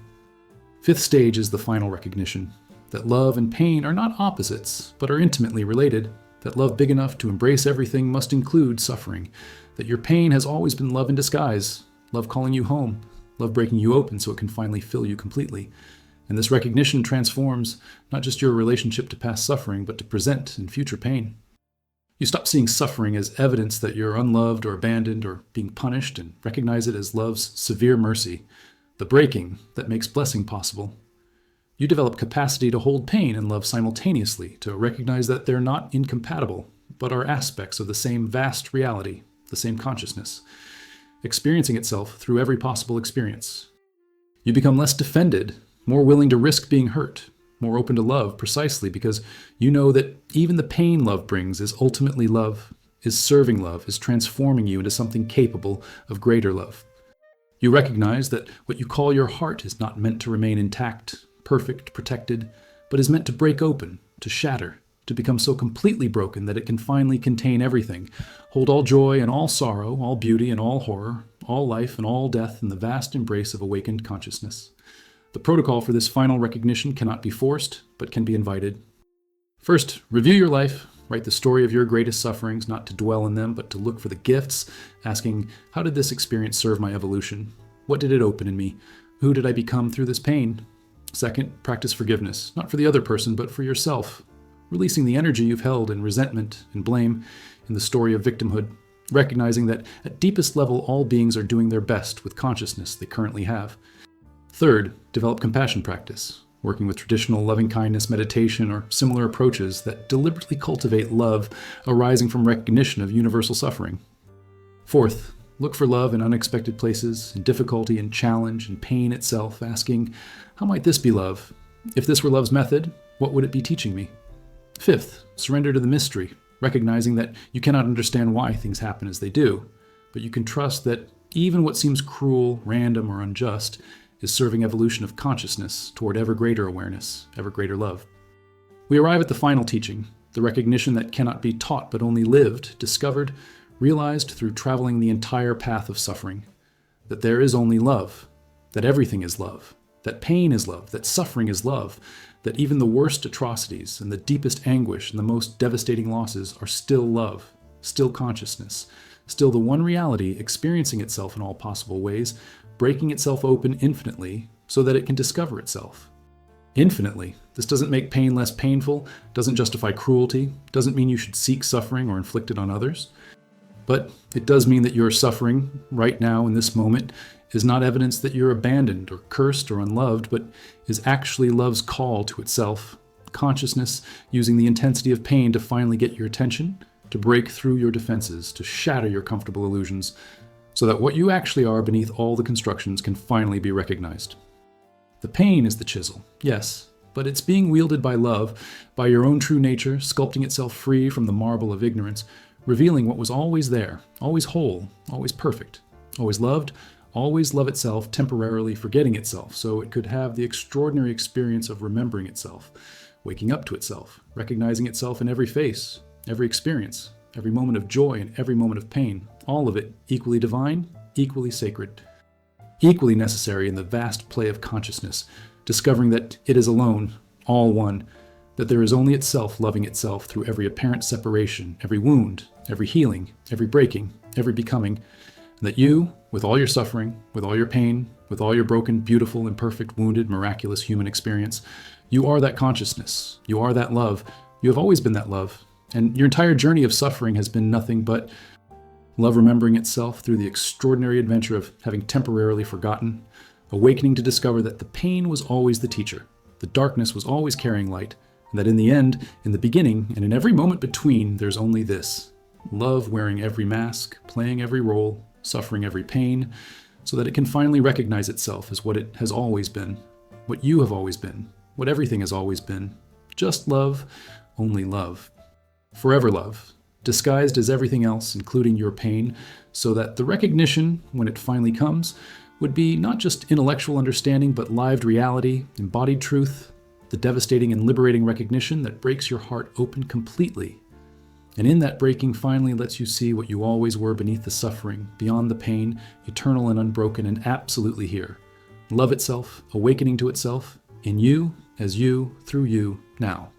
Fifth stage is the final recognition, that love and pain are not opposites, but are intimately related, that love big enough to embrace everything must include suffering, that your pain has always been love in disguise, love calling you home, love breaking you open so it can finally fill you completely. And this recognition transforms not just your relationship to past suffering, but to present and future pain. You stop seeing suffering as evidence that you're unloved or abandoned or being punished and recognize it as love's severe mercy, the breaking that makes blessing possible. You develop capacity to hold pain and love simultaneously, to recognize that they're not incompatible, but are aspects of the same vast reality, the same consciousness, experiencing itself through every possible experience. You become less defended, more willing to risk being hurt, more open to love precisely because you know that even the pain love brings is ultimately love, is serving love, is transforming you into something capable of greater love. You recognize that what you call your heart is not meant to remain intact, perfect, protected, but is meant to break open, to shatter, to become so completely broken that it can finally contain everything, hold all joy and all sorrow, all beauty and all horror, all life and all death in the vast embrace of awakened consciousness. The protocol for this final recognition cannot be forced, but can be invited. First, review your life, write the story of your greatest sufferings, not to dwell in them, but to look for the gifts, asking, how did this experience serve my evolution? What did it open in me? Who did I become through this pain? Second, practice forgiveness, not for the other person, but for yourself, releasing the energy you've held in resentment and blame in the story of victimhood, recognizing that at deepest level all beings are doing their best with consciousness they currently have. Third, develop compassion practice, working with traditional loving-kindness meditation or similar approaches that deliberately cultivate love arising from recognition of universal suffering. Fourth, look for love in unexpected places, in difficulty and challenge and pain itself, asking, how might this be love? If this were love's method, what would it be teaching me? Fifth, surrender to the mystery, recognizing that you cannot understand why things happen as they do, but you can trust that even what seems cruel, random, or unjust is serving evolution of consciousness toward ever greater awareness, ever greater love. We arrive at the final teaching, the recognition that cannot be taught but only lived, discovered, realized through traveling the entire path of suffering, that there is only love, that everything is love, that pain is love, that suffering is love, that even the worst atrocities and the deepest anguish and the most devastating losses are still love, still consciousness, still the one reality experiencing itself in all possible ways, breaking itself open infinitely so that it can discover itself. Infinitely. This doesn't make pain less painful, doesn't justify cruelty, doesn't mean you should seek suffering or inflict it on others. But it does mean that your suffering, right now in this moment, is not evidence that you're abandoned or cursed or unloved, but is actually love's call to itself, consciousness using the intensity of pain to finally get your attention, to break through your defenses, to shatter your comfortable illusions, so that what you actually are beneath all the constructions can finally be recognized. The pain is the chisel, yes, but it's being wielded by love, by your own true nature, sculpting itself free from the marble of ignorance, revealing what was always there, always whole, always perfect, always loved, always love itself, temporarily forgetting itself, so it could have the extraordinary experience of remembering itself, waking up to itself, recognizing itself in every face, every experience, every moment of joy and every moment of pain, all of it equally divine, equally sacred, equally necessary in the vast play of consciousness, discovering that it is alone, all one, that there is only itself loving itself through every apparent separation, every wound, every healing, every breaking, every becoming, and that you, with all your suffering, with all your pain, with all your broken, beautiful, imperfect, wounded, miraculous human experience, you are that consciousness, you are that love, you have always been that love, and your entire journey of suffering has been nothing but love remembering itself through the extraordinary adventure of having temporarily forgotten, awakening to discover that the pain was always the teacher, the darkness was always carrying light, and that in the end, in the beginning, and in every moment between, there's only this: love wearing every mask, playing every role, suffering every pain, so that it can finally recognize itself as what it has always been, what you have always been, what everything has always been. Just love, only love. Forever love, disguised as everything else, including your pain, so that the recognition, when it finally comes, would be not just intellectual understanding, but lived reality, embodied truth, the devastating and liberating recognition that breaks your heart open completely. And in that breaking finally lets you see what you always were beneath the suffering, beyond the pain, eternal and unbroken and absolutely here. Love itself, awakening to itself, in you, as you, through you, now.